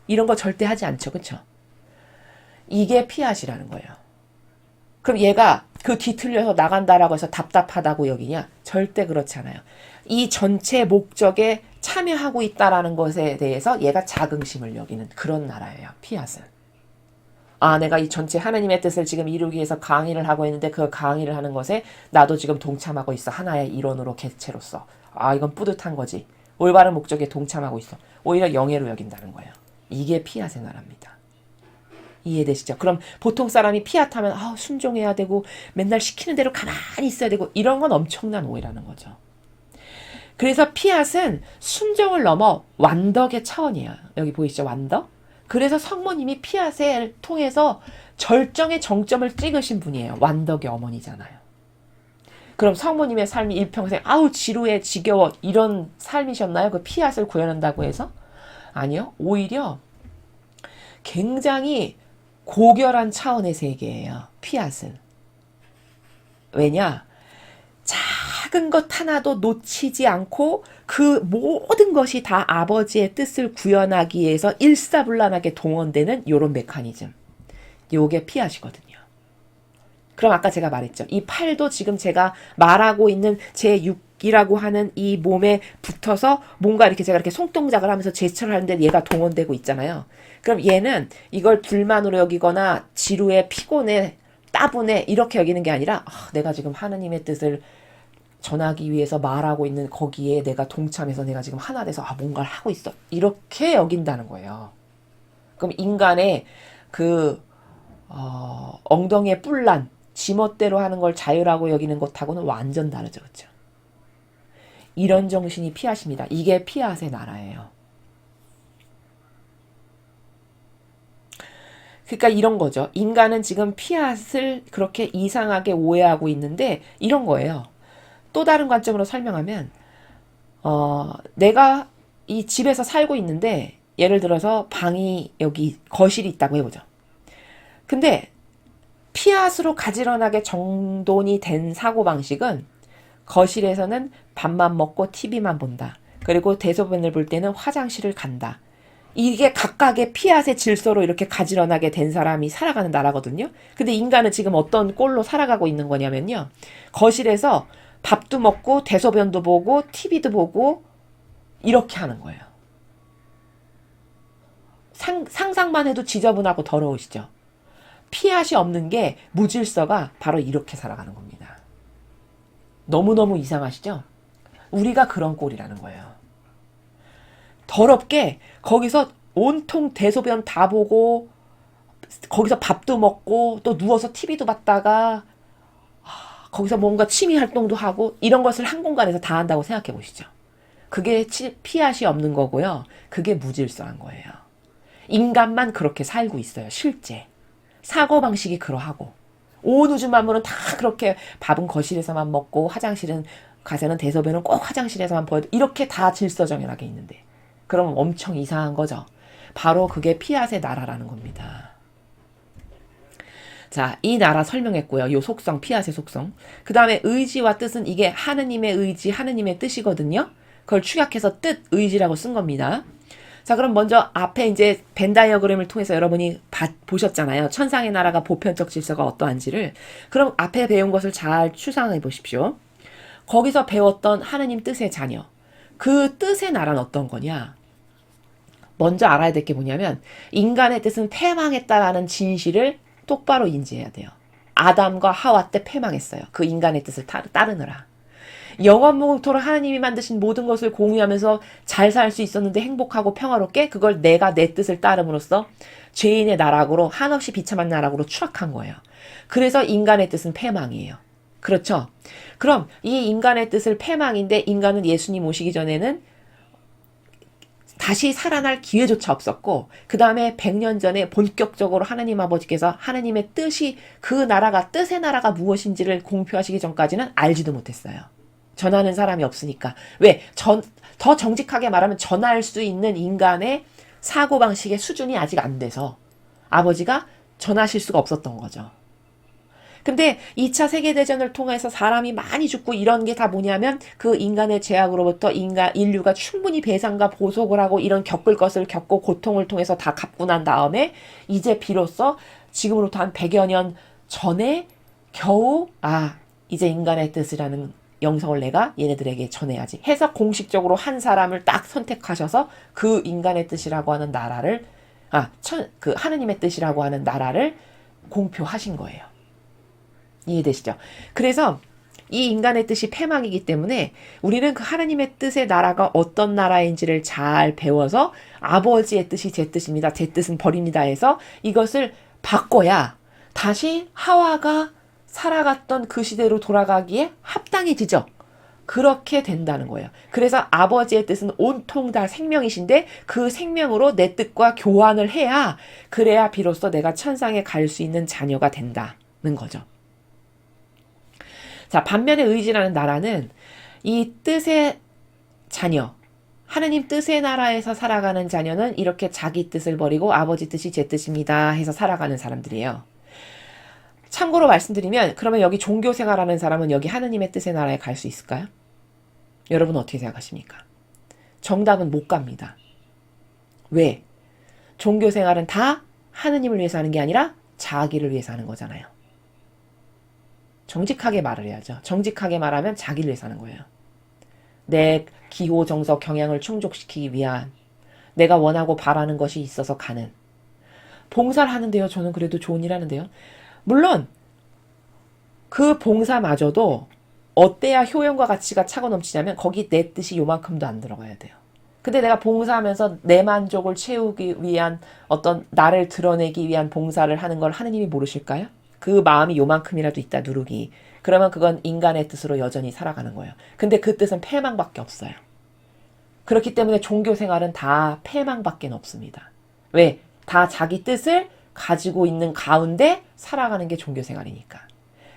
이런 거 절대 하지 않죠. 그쵸? 이게 피앗이라는 거예요. 그럼 얘가 그 뒤틀려서 나간다라고 해서 답답하다고 여기냐? 절대 그렇지 않아요. 이 전체 목적에 참여하고 있다라는 것에 대해서 얘가 자긍심을 여기는 그런 나라예요. 피앗은. 아, 내가 이 전체 하나님의 뜻을 지금 이루기 위해서 강의를 하고 있는데 그 강의를 하는 것에 나도 지금 동참하고 있어. 하나의 일원으로 개체로서. 아, 이건 뿌듯한 거지. 올바른 목적에 동참하고 있어. 오히려 영예로 여긴다는 거예요. 이게 피앗의 나라입니다. 이해되시죠? 그럼 보통 사람이 피앗하면 순종해야 되고 맨날 시키는 대로 가만히 있어야 되고 이런 건 엄청난 오해라는 거죠. 그래서 피앗은 순종을 넘어 완덕의 차원이에요. 여기 보이시죠? 완덕? 그래서 성모님이 피앗을 통해서 절정의 정점을 찍으신 분이에요. 완덕의 어머니잖아요. 그럼 성모님의 삶이 일평생 지루해 지겨워 이런 삶이셨나요? 그 피앗을 구현한다고 해서? 아니요. 오히려 굉장히 고결한 차원의 세계예요. 피앗은. 왜냐? 작은 것 하나도 놓치지 않고 그 모든 것이 다 아버지의 뜻을 구현하기 위해서 일사불란하게 동원되는 요런 메커니즘. 요게 피앗이거든요. 그럼 아까 제가 말했죠. 이 팔도 지금 제가 말하고 있는 제 육이라고 하는 이 몸에 붙어서 뭔가 이렇게 제가 이렇게 손동작을 하면서 제스처를 하는데 얘가 동원되고 있잖아요. 그럼 얘는 이걸 불만으로 여기거나 지루해, 피곤해, 따분해 이렇게 여기는 게 아니라 내가 지금 하느님의 뜻을 전하기 위해서 말하고 있는 거기에 내가 동참해서 내가 지금 하나 돼서 뭔가를 하고 있어. 이렇게 여긴다는 거예요. 그럼 인간의 그 엉덩이에 뿔난 지멋대로 하는 걸 자유라고 여기는 것하고는 완전 다르죠. 그렇죠? 이런 정신이 피앗입니다. 이게 피앗의 나라예요. 그러니까 이런 거죠. 인간은 지금 피앗을 그렇게 이상하게 오해하고 있는데 이런 거예요. 또 다른 관점으로 설명하면 내가 이 집에서 살고 있는데 예를 들어서 방이 여기 거실이 있다고 해보죠. 근데 피앗으로 가지런하게 정돈이 된 사고방식은 거실에서는 밥만 먹고 TV만 본다. 그리고 대소변을 볼 때는 화장실을 간다. 이게 각각의 피앗의 질서로 이렇게 가지런하게 된 사람이 살아가는 나라거든요. 근데 인간은 지금 어떤 꼴로 살아가고 있는 거냐면요. 거실에서 밥도 먹고 대소변도 보고 TV도 보고 이렇게 하는 거예요. 상상만 해도 지저분하고 더러우시죠. 피앗이 없는 게 무질서가 바로 이렇게 살아가는 겁니다. 너무너무 이상하시죠? 우리가 그런 꼴이라는 거예요. 더럽게 거기서 온통 대소변 다 보고 거기서 밥도 먹고 또 누워서 TV도 봤다가 거기서 뭔가 취미 활동도 하고 이런 것을 한 공간에서 다 한다고 생각해 보시죠. 그게 피앗이 없는 거고요. 그게 무질서한 거예요. 인간만 그렇게 살고 있어요. 실제. 사고방식이 그러하고 온 우주 만물은 다 그렇게 밥은 거실에서만 먹고 화장실은 가서는 대소변은 꼭 화장실에서만 보여도 이렇게 다 질서정연하게 있는데 그럼 엄청 이상한 거죠. 바로 그게 피앗의 나라라는 겁니다. 자, 이 나라 설명했고요. 요 속성, 피앗의 속성. 그 다음에 의지와 뜻은 이게 하느님의 의지, 하느님의 뜻이거든요. 그걸 축약해서 뜻, 의지라고 쓴 겁니다. 자, 그럼 먼저 앞에 이제 벤 다이어그램을 통해서 여러분이 보셨잖아요. 천상의 나라가 보편적 질서가 어떠한지를. 그럼 앞에 배운 것을 잘 추상해 보십시오. 거기서 배웠던 하느님 뜻의 자녀. 그 뜻의 나라는 어떤 거냐? 먼저 알아야 될 게 뭐냐면 인간의 뜻은 패망했다라는 진실을 똑바로 인지해야 돼요. 아담과 하와 때 패망했어요. 그 인간의 뜻을 따르느라. 영원무토록 하나님이 만드신 모든 것을 공유하면서 잘 살 수 있었는데 행복하고 평화롭게 그걸 내가 내 뜻을 따름으로써 죄인의 나락으로 한없이 비참한 나락으로 추락한 거예요. 그래서 인간의 뜻은 패망이에요. 그렇죠? 그럼 이 인간의 뜻을 패망인데 인간은 예수님 오시기 전에는 다시 살아날 기회조차 없었고 그 다음에 100년 전에 본격적으로 하나님 아버지께서 하나님의 뜻이 그 나라가 뜻의 나라가 무엇인지를 공표하시기 전까지는 알지도 못했어요. 전하는 사람이 없으니까. 왜? 더 정직하게 말하면 전할 수 있는 인간의 사고방식의 수준이 아직 안 돼서 아버지가 전하실 수가 없었던 거죠. 근데 2차 세계대전을 통해서 사람이 많이 죽고 이런 게 다 뭐냐면 그 인간의 죄악으로부터 인류가 충분히 배상과 보속을 하고 이런 겪을 것을 겪고 고통을 통해서 다 갚고 난 다음에 이제 비로소 지금으로부터 한 100여 년 전에 겨우 이제 인간의 뜻이라는 영성을 내가 얘네들에게 전해야지 해서 공식적으로 한 사람을 딱 선택하셔서 그 인간의 뜻이라고 하는 나라를 그 하느님의 뜻이라고 하는 나라를 공표하신 거예요. 이해되시죠? 그래서 이 인간의 뜻이 패망이기 때문에 우리는 그 하나님의 뜻의 나라가 어떤 나라인지를 잘 배워서 아버지의 뜻이 제 뜻입니다. 제 뜻은 버립니다 해서 이것을 바꿔야 다시 하와가 살아갔던 그 시대로 돌아가기에 합당해지죠. 그렇게 된다는 거예요. 그래서 아버지의 뜻은 온통 다 생명이신데 그 생명으로 내 뜻과 교환을 해야 그래야 비로소 내가 천상에 갈 수 있는 자녀가 된다는 거죠. 자, 반면에 의지라는 나라는 이 뜻의 자녀, 하느님 뜻의 나라에서 살아가는 자녀는 이렇게 자기 뜻을 버리고 아버지 뜻이 제 뜻입니다 해서 살아가는 사람들이에요. 참고로 말씀드리면 그러면 여기 종교생활하는 사람은 여기 하느님의 뜻의 나라에 갈 수 있을까요? 여러분 어떻게 생각하십니까? 정답은 못 갑니다. 왜? 종교생활은 다 하느님을 위해서 하는 게 아니라 자기를 위해서 하는 거잖아요. 정직하게 말을 해야죠. 정직하게 말하면 자기를 위해서 하는 거예요. 내 기호, 정석, 경향을 충족시키기 위한 내가 원하고 바라는 것이 있어서 가는 봉사를 하는데요. 저는 그래도 좋은 일 하는데요. 물론 그 봉사마저도 어때야 효용과 가치가 차고 넘치냐면 거기 내 뜻이 요만큼도 안 들어가야 돼요. 근데 내가 봉사하면서 내 만족을 채우기 위한 어떤 나를 드러내기 위한 봉사를 하는 걸 하느님이 모르실까요? 그 마음이 요만큼이라도 있다 누르기. 그러면 그건 인간의 뜻으로 여전히 살아가는 거예요. 근데 그 뜻은 패망밖에 없어요. 그렇기 때문에 종교 생활은 다 패망밖에 없습니다. 왜? 다 자기 뜻을 가지고 있는 가운데 살아가는 게 종교 생활이니까.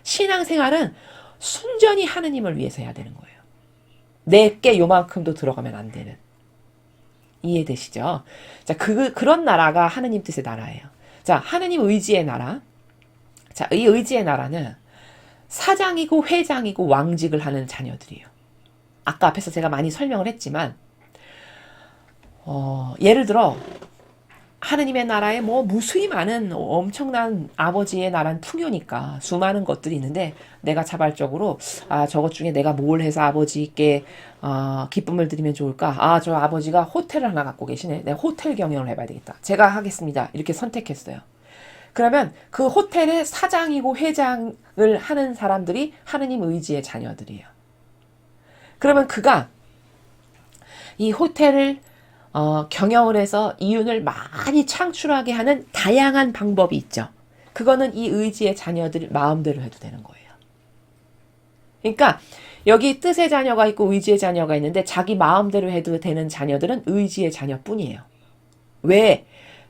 신앙 생활은 순전히 하느님을 위해서 해야 되는 거예요. 내게 요만큼도 들어가면 안 되는. 이해되시죠? 자, 그런 나라가 하느님 뜻의 나라예요. 자, 하느님 의지의 나라. 자, 이 의지의 나라는 사장이고 회장이고 왕직을 하는 자녀들이에요. 아까 앞에서 제가 많이 설명을 했지만 예를 들어 하느님의 나라에 뭐 무수히 많은 엄청난 아버지의 나라는 풍요니까 수많은 것들이 있는데 내가 자발적으로 저것 중에 내가 뭘 해서 아버지께 기쁨을 드리면 좋을까? 저 아버지가 호텔을 하나 갖고 계시네. 내가 호텔 경영을 해봐야 되겠다. 제가 하겠습니다. 이렇게 선택했어요. 그러면 그 호텔의 사장이고 회장을 하는 사람들이 하느님 의지의 자녀들이에요. 그러면 그가 이 호텔을 경영을 해서 이윤을 많이 창출하게 하는 다양한 방법이 있죠. 그거는 이 의지의 자녀들 마음대로 해도 되는 거예요. 그러니까 여기 뜻의 자녀가 있고 의지의 자녀가 있는데 자기 마음대로 해도 되는 자녀들은 의지의 자녀뿐이에요. 왜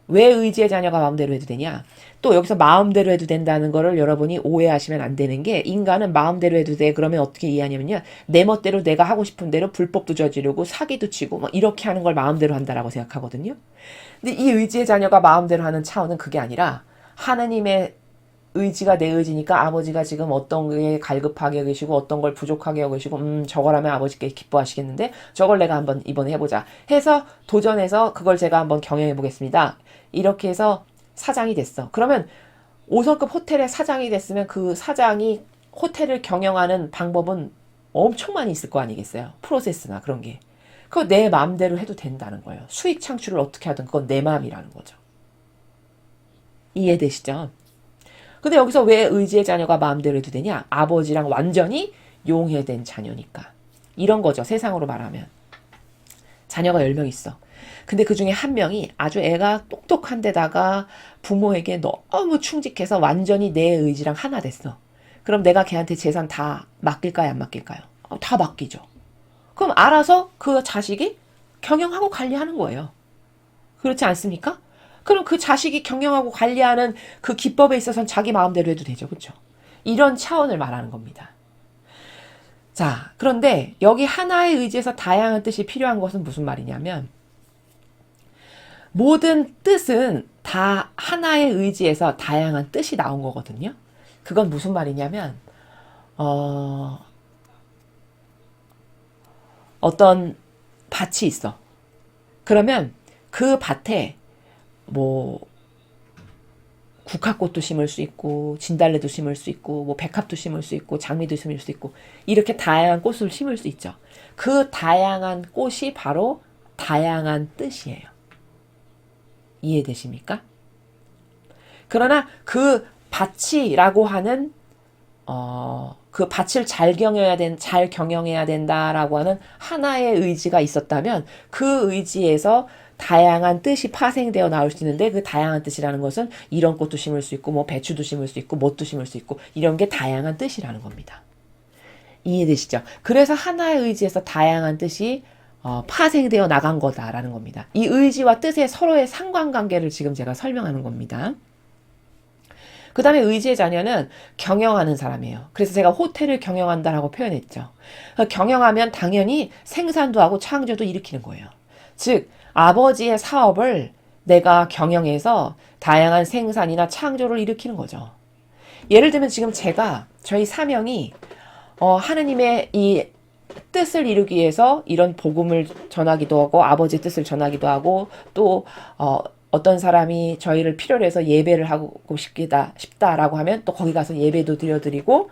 의지의 자녀가 마음대로 해도 되냐? 또 여기서 마음대로 해도 된다는 거를 여러분이 오해하시면 안 되는 게 인간은 마음대로 해도 돼. 그러면 어떻게 이해하냐면요. 내 멋대로 내가 하고 싶은 대로 불법도 저지르고 사기도 치고 뭐 이렇게 하는 걸 마음대로 한다라고 생각하거든요. 근데 이 의지의 자녀가 마음대로 하는 차원은 그게 아니라 하느님의 의지가 내 의지니까 아버지가 지금 어떤 게 갈급하게 여기시고 어떤 걸 부족하게 여기시고 저걸 하면 아버지께 기뻐하시겠는데 저걸 내가 한번 이번에 해보자 해서 도전해서 그걸 제가 한번 경영해 보겠습니다. 이렇게 해서 사장이 됐어. 그러면 5성급 호텔의 사장이 됐으면 그 사장이 호텔을 경영하는 방법은 엄청 많이 있을 거 아니겠어요? 프로세스나 그런 게. 그거 내 마음대로 해도 된다는 거예요. 수익 창출을 어떻게 하든 그건 내 마음이라는 거죠. 이해되시죠? 근데 여기서 왜 의지의 자녀가 마음대로 해도 되냐? 아버지랑 완전히 용해된 자녀니까. 이런 거죠. 세상으로 말하면. 자녀가 10명 있어. 근데 그 중에 한 명이 아주 애가 똑똑한 데다가 부모에게 너무 충직해서 완전히 내 의지랑 하나 됐어. 그럼 내가 걔한테 재산 다 맡길까요? 안 맡길까요? 다 맡기죠. 그럼 알아서 그 자식이 경영하고 관리하는 거예요. 그렇지 않습니까? 그럼 그 자식이 경영하고 관리하는 그 기법에 있어서는 자기 마음대로 해도 되죠. 그렇죠? 이런 차원을 말하는 겁니다. 자, 그런데 여기 하나의 의지에서 다양한 뜻이 필요한 것은 무슨 말이냐면 모든 뜻은 다 하나의 의지에서 다양한 뜻이 나온 거거든요. 그건 무슨 말이냐면 어떤 밭이 있어. 그러면 그 밭에 뭐 국화꽃도 심을 수 있고 진달래도 심을 수 있고 뭐 백합도 심을 수 있고 장미도 심을 수 있고 이렇게 다양한 꽃을 심을 수 있죠. 그 다양한 꽃이 바로 다양한 뜻이에요. 이해되십니까? 그러나 그 밭이라고 하는 그 밭을 잘 경영해야 된다라고 하는 하나의 의지가 있었다면 그 의지에서 다양한 뜻이 파생되어 나올 수 있는데 그 다양한 뜻이라는 것은 이런 꽃도 심을 수 있고 뭐 배추도 심을 수 있고 뭣도 심을 수 있고 이런 게 다양한 뜻이라는 겁니다. 이해되시죠? 그래서 하나의 의지에서 다양한 뜻이 파생되어 나간 거다라는 겁니다. 이 의지와 뜻의 서로의 상관관계를 지금 제가 설명하는 겁니다. 그 다음에 의지의 자녀는 경영하는 사람이에요. 그래서 제가 호텔을 경영한다라고 표현했죠. 경영하면 당연히 생산도 하고 창조도 일으키는 거예요. 즉 아버지의 사업을 내가 경영해서 다양한 생산이나 창조를 일으키는 거죠. 예를 들면 지금 저희 사명이 하느님의 이 뜻을 이루기 위해서 이런 복음을 전하기도 하고 아버지의 뜻을 전하기도 하고 또 어떤 사람이 저희를 필요로 해서 예배를 하고 싶다라고 하면 또 거기 가서 예배도 드려드리고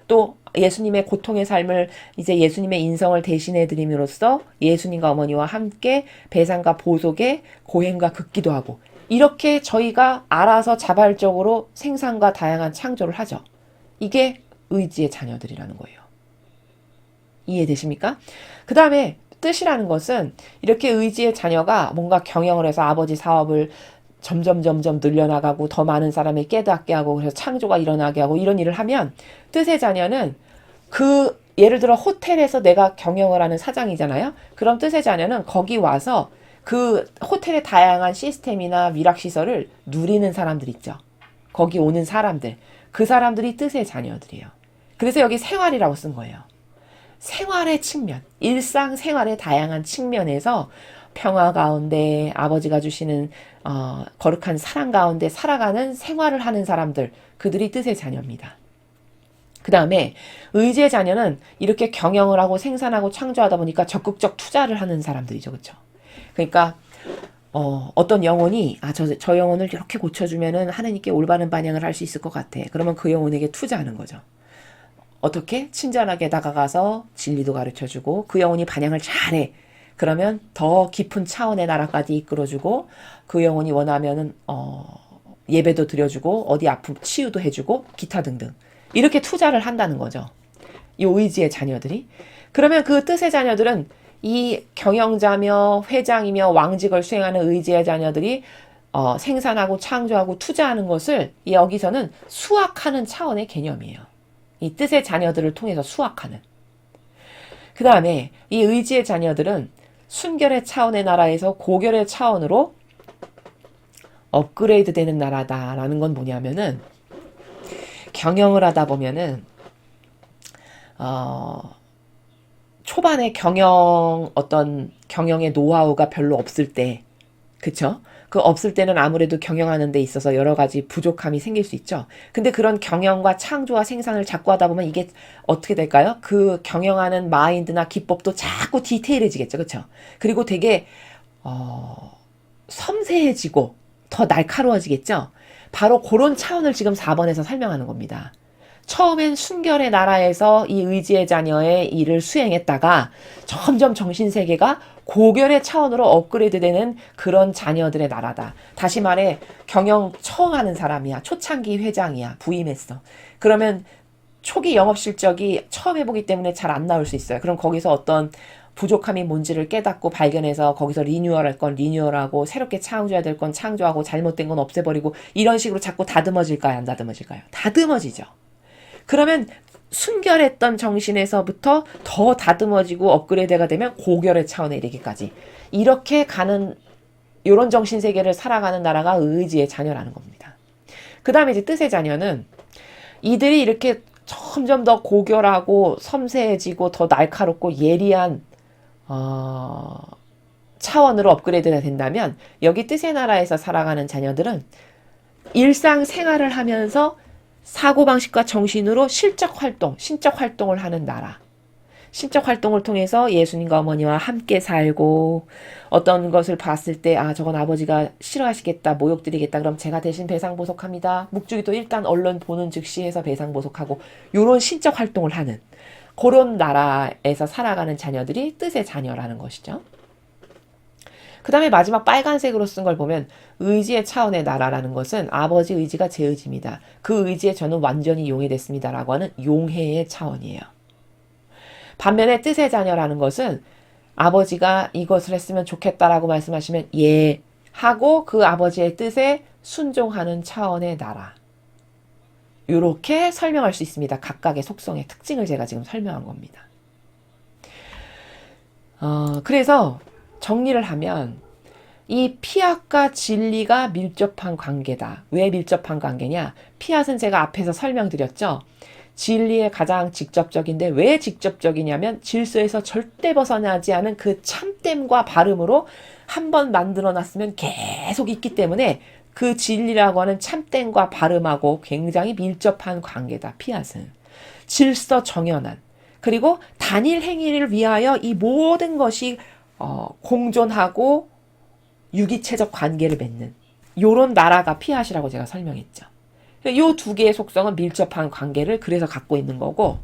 또 예수님의 고통의 삶을 이제 예수님의 인성을 대신해 드림으로써 예수님과 어머니와 함께 배상과 보속에 고행과 극기도 하고 이렇게 저희가 알아서 자발적으로 생산과 다양한 창조를 하죠. 이게 의지의 자녀들이라는 거예요. 이해되십니까? 그 다음에 뜻이라는 것은 이렇게 의지의 자녀가 뭔가 경영을 해서 아버지 사업을 점점 늘려나가고 더 많은 사람이 깨닫게 하고 그래서 창조가 일어나게 하고 이런 일을 하면 뜻의 자녀는 예를 들어 호텔에서 내가 경영을 하는 사장이잖아요. 그럼 뜻의 자녀는 거기 와서 그 호텔의 다양한 시스템이나 위락시설을 누리는 사람들 있죠. 거기 오는 사람들. 그 사람들이 뜻의 자녀들이에요. 그래서 여기 생활이라고 쓴 거예요. 생활의 측면, 일상생활의 다양한 측면에서 평화 가운데 아버지가 주시는 거룩한 사랑 가운데 살아가는 생활을 하는 사람들, 그들이 뜻의 자녀입니다. 그 다음에 의지의 자녀는 이렇게 경영을 하고 생산하고 창조하다 보니까 적극적 투자를 하는 사람들이죠. 그렇죠? 그러니까 어떤 영혼이 저 영혼을 이렇게 고쳐주면은 하나님께 올바른 반영을 할 수 있을 것 같아. 그러면 그 영혼에게 투자하는 거죠. 어떻게? 친절하게 다가가서 진리도 가르쳐주고 그 영혼이 반영을 잘해. 그러면 더 깊은 차원의 나라까지 이끌어주고 그 영혼이 원하면은 예배도 드려주고 어디 아픔 치유도 해주고 기타 등등 이렇게 투자를 한다는 거죠. 이 의지의 자녀들이. 그러면 그 뜻의 자녀들은 이 경영자며 회장이며 왕직을 수행하는 의지의 자녀들이 생산하고 창조하고 투자하는 것을 여기서는 수확하는 차원의 개념이에요. 이 뜻의 자녀들을 통해서 수확하는. 그 다음에 이 의지의 자녀들은 순결의 차원의 나라에서 고결의 차원으로 업그레이드 되는 나라다라는 건 뭐냐면은 경영을 하다 보면은 초반에 어떤 경영의 노하우가 별로 없을 때, 그쵸? 그 없을 때는 아무래도 경영하는 데 있어서 여러 가지 부족함이 생길 수 있죠. 근데 그런 경영과 창조와 생산을 자꾸 하다 보면 이게 어떻게 될까요? 그 경영하는 마인드나 기법도 자꾸 디테일해지겠죠. 그쵸? 그리고 되게, 섬세해지고 더 날카로워지겠죠? 바로 그런 차원을 지금 4번에서 설명하는 겁니다. 처음엔 순결의 나라에서 이 의지의 자녀의 일을 수행했다가 점점 정신세계가 고결의 차원으로 업그레이드되는 그런 자녀들의 나라다. 다시 말해 경영 처음 하는 사람이야. 초창기 회장이야. 부임했어. 그러면 초기 영업 실적이 처음 해보기 때문에 잘 안 나올 수 있어요. 그럼 거기서 어떤 부족함이 뭔지를 깨닫고 발견해서 거기서 리뉴얼할 건 리뉴얼하고 새롭게 창조해야 될 건 창조하고 잘못된 건 없애버리고 이런 식으로 자꾸 다듬어질까요? 안 다듬어질까요? 다듬어지죠. 그러면 순결했던 정신에서부터 더 다듬어지고 업그레이드가 되면 고결의 차원에 이르기까지 이렇게 가는 이런 정신세계를 살아가는 나라가 의지의 자녀라는 겁니다. 그 다음에 이제 뜻의 자녀는 이들이 이렇게 점점 더 고결하고 섬세해지고 더 날카롭고 예리한 차원으로 업그레이드가 된다면 여기 뜻의 나라에서 살아가는 자녀들은 일상생활을 하면서 사고방식과 정신으로 실적 활동, 신적 활동을 하는 나라. 신적 활동을 통해서 예수님과 어머니와 함께 살고 어떤 것을 봤을 때 저건 아버지가 싫어하시겠다, 모욕드리겠다, 그럼 제가 대신 배상보속합니다. 묵주기도 일단 얼른 보는 즉시 해서 배상보속하고 요런 신적 활동을 하는 그런 나라에서 살아가는 자녀들이 뜻의 자녀라는 것이죠. 그 다음에 마지막 빨간색으로 쓴 걸 보면 의지의 차원의 나라라는 것은 아버지 의지가 제 의지입니다. 그 의지에 저는 완전히 용해됐습니다. 라고 하는 용해의 차원이에요. 반면에 뜻의 자녀라는 것은 아버지가 이것을 했으면 좋겠다라고 말씀하시면 예 하고 그 아버지의 뜻에 순종하는 차원의 나라. 이렇게 설명할 수 있습니다. 각각의 속성의 특징을 제가 지금 설명한 겁니다. 그래서 정리를 하면 이 피앗과 진리가 밀접한 관계다. 왜 밀접한 관계냐? 피앗은 제가 앞에서 설명드렸죠. 진리의 가장 직접적인데 왜 직접적이냐면 질서에서 절대 벗어나지 않은 그 참됨과 발음으로 한번 만들어 놨으면 계속 있기 때문에 그 진리라고 하는 참됨과 발음하고 굉장히 밀접한 관계다. 피앗은. 질서 정연한. 그리고 단일 행위를 위하여 이 모든 것이 공존하고 유기체적 관계를 맺는 요런 나라가 피앗이라고 제가 설명했죠. 요 두 개의 속성은 밀접한 관계를 그래서 갖고 있는 거고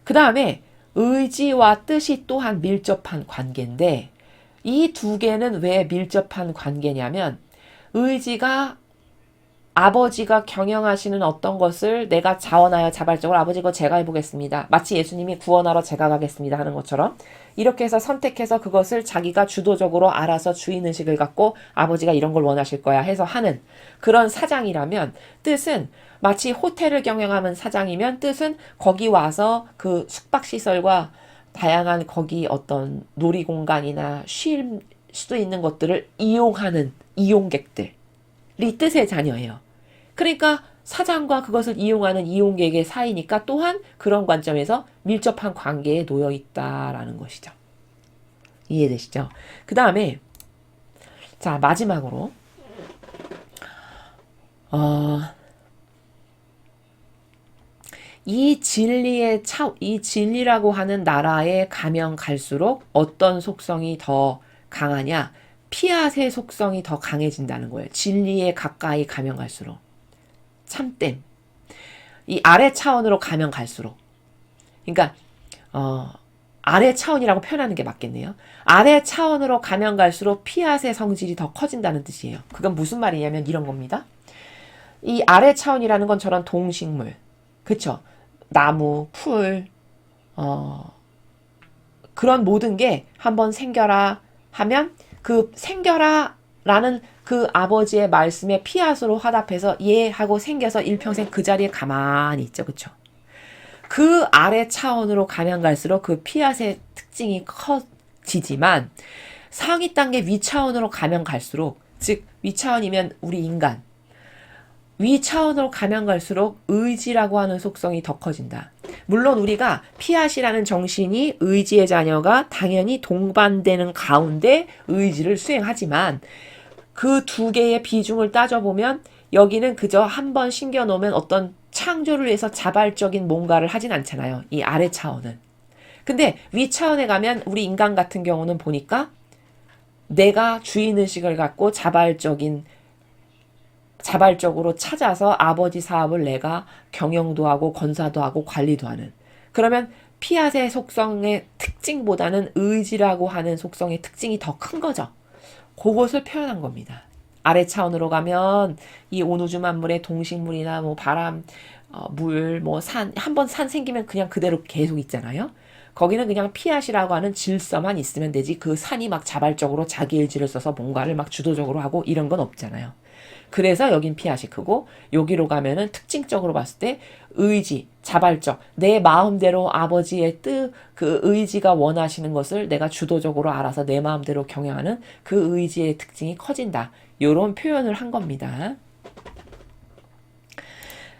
그 다음에 의지와 뜻이 또한 밀접한 관계인데 이 두 개는 왜 밀접한 관계냐면 의지가 아버지가 경영하시는 어떤 것을 내가 자원하여 자발적으로 아버지 이거 제가 해보겠습니다. 마치 예수님이 구원하러 제가 가겠습니다 하는 것처럼 이렇게 해서 선택해서 그것을 자기가 주도적으로 알아서 주인의식을 갖고 아버지가 이런 걸 원하실 거야 해서 하는 그런 사장이라면 뜻은 마치 호텔을 경영하는 사장이면 뜻은 거기 와서 그 숙박시설과 다양한 거기 어떤 놀이공간이나 쉴 수 있는 것들을 이용하는 이용객들이 뜻의 자녀예요. 그러니까 사장과 그것을 이용하는 이용객의 사이니까 또한 그런 관점에서 밀접한 관계에 놓여 있다라는 것이죠. 이해되시죠? 그 다음에 자 마지막으로 이 진리라고 하는 나라에 가면 갈수록 어떤 속성이 더 강하냐? 피앗의 속성이 더 강해진다는 거예요. 진리에 가까이 가면 갈수록. 참됨. 이 아래 차원으로 가면 갈수록. 그러니까 아래 차원이라고 표현하는 게 맞겠네요. 아래 차원으로 가면 갈수록 피앗의 성질이 더 커진다는 뜻이에요. 그건 무슨 말이냐면 이런 겁니다. 이 아래 차원이라는 건 저런 동식물. 그쵸? 나무, 풀, 그런 모든 게 한번 생겨라 하면 그 생겨라 라는 그 아버지의 말씀에 피앗으로 화답해서 예 하고 생겨서 일평생 그 자리에 가만히 있죠. 그쵸? 그 아래 차원으로 가면 갈수록 그 피앗의 특징이 커지지만 상위 단계 위 차원으로 가면 갈수록 즉 위 차원이면 우리 인간 위 차원으로 가면 갈수록 의지라고 하는 속성이 더 커진다. 물론 우리가 피앗이라는 정신이 의지의 자녀가 당연히 동반되는 가운데 의지를 수행하지만 그 두 개의 비중을 따져보면 여기는 그저 한번 신겨놓으면 어떤 창조를 위해서 자발적인 뭔가를 하진 않잖아요. 이 아래 차원은. 근데 위 차원에 가면 우리 인간 같은 경우는 보니까 내가 주인의식을 갖고 자발적으로 찾아서 아버지 사업을 내가 경영도 하고 건사도 하고 관리도 하는. 그러면 피앗의 속성의 특징보다는 의지라고 하는 속성의 특징이 더 큰 거죠. 그것을 표현한 겁니다. 아래 차원으로 가면 이 온우주 만물의 동식물이나 뭐 바람, 물, 뭐 산, 한번 산 생기면 그냥 그대로 계속 있잖아요. 거기는 그냥 피앗이라고 하는 질서만 있으면 되지 그 산이 막 자발적으로 자기 의지를 써서 뭔가를 막 주도적으로 하고 이런 건 없잖아요. 그래서 여긴 피앗이 크고 여기로 가면은 특징적으로 봤을 때 의지, 자발적, 내 마음대로 아버지의 그 의지가 원하시는 것을 내가 주도적으로 알아서 내 마음대로 경영하는 그 의지의 특징이 커진다. 이런 표현을 한 겁니다.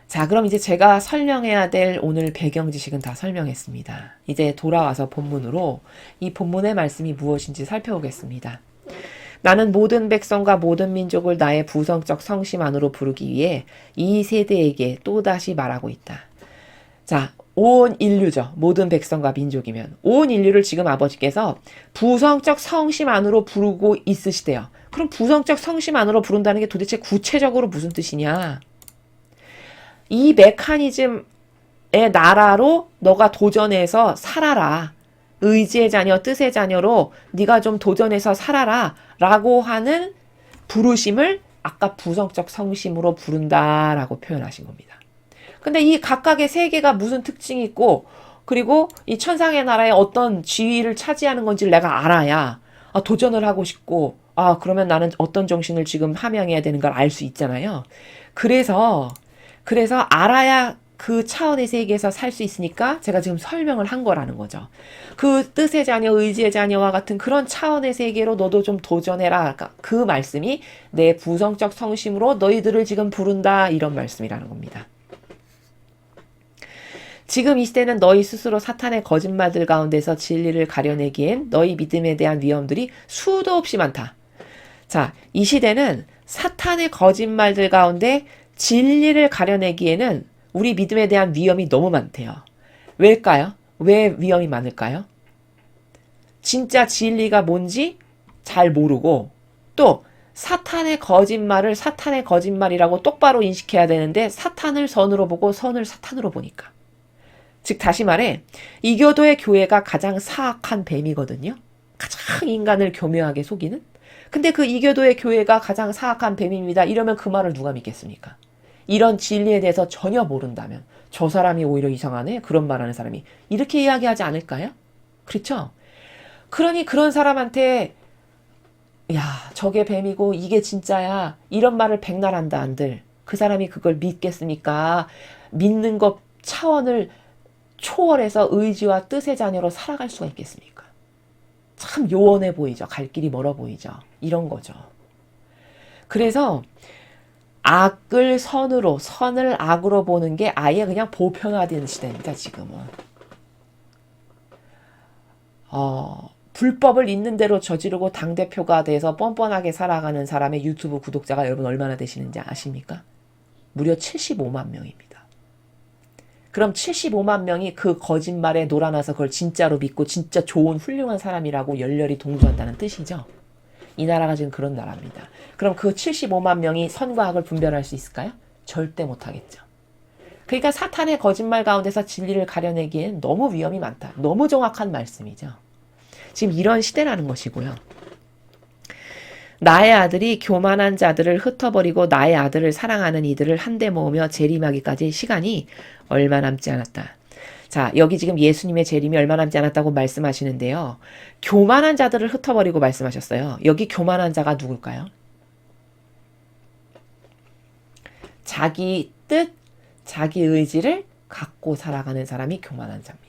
자, 그럼 이제 제가 설명해야 될 오늘 배경 지식은 다 설명했습니다. 이제 돌아와서 본문으로 이 본문의 말씀이 무엇인지 살펴보겠습니다. 나는 모든 백성과 모든 민족을 나의 부성적 성심 안으로 부르기 위해 이 세대에게 또다시 말하고 있다. 자, 온 인류죠. 모든 백성과 민족이면. 온 인류를 지금 아버지께서 부성적 성심 안으로 부르고 있으시대요. 그럼 부성적 성심 안으로 부른다는 게 도대체 구체적으로 무슨 뜻이냐? 이 메커니즘의 나라로 너가 도전해서 살아라. 의지의 자녀, 뜻의 자녀로 네가 좀 도전해서 살아라. 라고 하는 부르심을 아까 부성적 성심으로 부른다라고 표현하신 겁니다. 근데 이 각각의 세계가 무슨 특징이 있고 그리고 이 천상의 나라에 어떤 지위를 차지하는 건지를 내가 알아야 도전을 하고 싶고 그러면 나는 어떤 정신을 지금 함양해야 되는 걸 알 수 있잖아요. 그래서 알아야 그 차원의 세계에서 살 수 있으니까 제가 지금 설명을 한 거라는 거죠. 그 뜻의 자녀, 의지의 자녀와 같은 그런 차원의 세계로 너도 좀 도전해라. 그 말씀이 내 부성적 성심으로 너희들을 지금 부른다 이런 말씀이라는 겁니다. 지금 이 시대는 너희 스스로 사탄의 거짓말들 가운데서 진리를 가려내기엔 너희 믿음에 대한 위험들이 수도 없이 많다. 자, 이 시대는 사탄의 거짓말들 가운데 진리를 가려내기에는 우리 믿음에 대한 위험이 너무 많대요. 왜일까요? 왜 위험이 많을까요? 진짜 진리가 뭔지 잘 모르고 또 사탄의 거짓말을 사탄의 거짓말이라고 똑바로 인식해야 되는데 사탄을 선으로 보고 선을 사탄으로 보니까. 즉 다시 말해 이교도의 교회가 가장 사악한 뱀이거든요. 가장 인간을 교묘하게 속이는. 근데 그 이교도의 교회가 가장 사악한 뱀입니다. 이러면 그 말을 누가 믿겠습니까? 이런 진리에 대해서 전혀 모른다면 저 사람이 오히려 이상하네? 그런 말하는 사람이 이렇게 이야기하지 않을까요? 그렇죠? 그러니 그런 사람한테 야 저게 뱀이고 이게 진짜야 이런 말을 백날 한다 한들 그 사람이 그걸 믿겠습니까? 믿는 것 차원을 초월해서 의지와 뜻의 자녀로 살아갈 수가 있겠습니까? 참 요원해 보이죠. 갈 길이 멀어 보이죠. 이런 거죠. 그래서 악을 선으로, 선을 악으로 보는 게 아예 그냥 보편화된 시대입니다. 지금은. 불법을 있는 대로 저지르고 당대표가 돼서 뻔뻔하게 살아가는 사람의 유튜브 구독자가 여러분 얼마나 되시는지 아십니까? 무려 75만 명입니다. 그럼 75만 명이 그 거짓말에 놀아나서 그걸 진짜로 믿고 진짜 좋은 훌륭한 사람이라고 열렬히 동조한다는 뜻이죠. 이 나라가 지금 그런 나라입니다. 그럼 그 75만 명이 선과 악을 분별할 수 있을까요? 절대 못하겠죠. 그러니까 사탄의 거짓말 가운데서 진리를 가려내기엔 너무 위험이 많다. 너무 정확한 말씀이죠. 지금 이런 시대라는 것이고요. 나의 아들이 교만한 자들을 흩어버리고 나의 아들을 사랑하는 이들을 한데 모으며 재림하기까지 시간이 얼마 남지 않았다. 자, 여기 지금 예수님의 재림이 얼마 남지 않았다고 말씀하시는데요. 교만한 자들을 흩어버리고 말씀하셨어요. 여기 교만한 자가 누굴까요? 자기 뜻, 자기 의지를 갖고 살아가는 사람이 교만한 자입니다.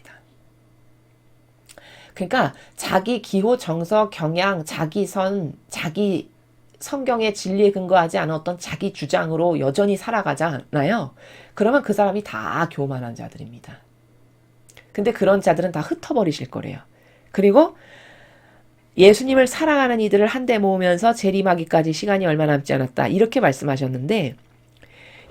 그러니까 자기 기호, 정서, 경향, 자기 선, 자기 성경의 진리에 근거하지 않은 어떤 자기 주장으로 여전히 살아가잖아요. 그러면 그 사람이 다 교만한 자들입니다. 근데 그런 자들은 다 흩어버리실 거래요. 그리고 예수님을 사랑하는 이들을 한데 모으면서 재림하기까지 시간이 얼마 남지 않았다. 이렇게 말씀하셨는데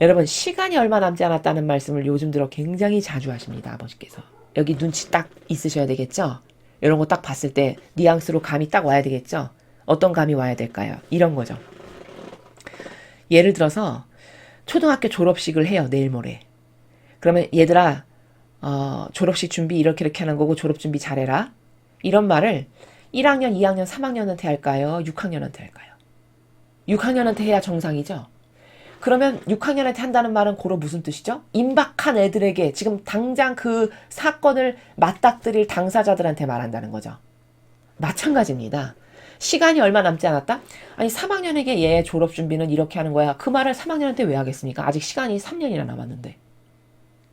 여러분 시간이 얼마 남지 않았다는 말씀을 요즘 들어 굉장히 자주 하십니다. 아버지께서. 여기 눈치 딱 있으셔야 되겠죠? 이런 거 딱 봤을 때 뉘앙스로 감이 딱 와야 되겠죠? 어떤 감이 와야 될까요? 이런 거죠. 예를 들어서 초등학교 졸업식을 해요. 내일 모레. 그러면 얘들아 졸업식 준비 이렇게 하는 거고 졸업 준비 잘해라. 이런 말을 1학년, 2학년, 3학년한테 할까요? 6학년한테 할까요? 6학년한테 해야 정상이죠? 그러면 6학년한테 한다는 말은 고로 무슨 뜻이죠? 임박한 애들에게 지금 당장 그 사건을 맞닥뜨릴 당사자들한테 말한다는 거죠. 마찬가지입니다. 시간이 얼마 남지 않았다? 아니 3학년에게 얘 졸업 준비는 이렇게 하는 거야. 그 말을 3학년한테 왜 하겠습니까? 아직 시간이 3년이나 남았는데.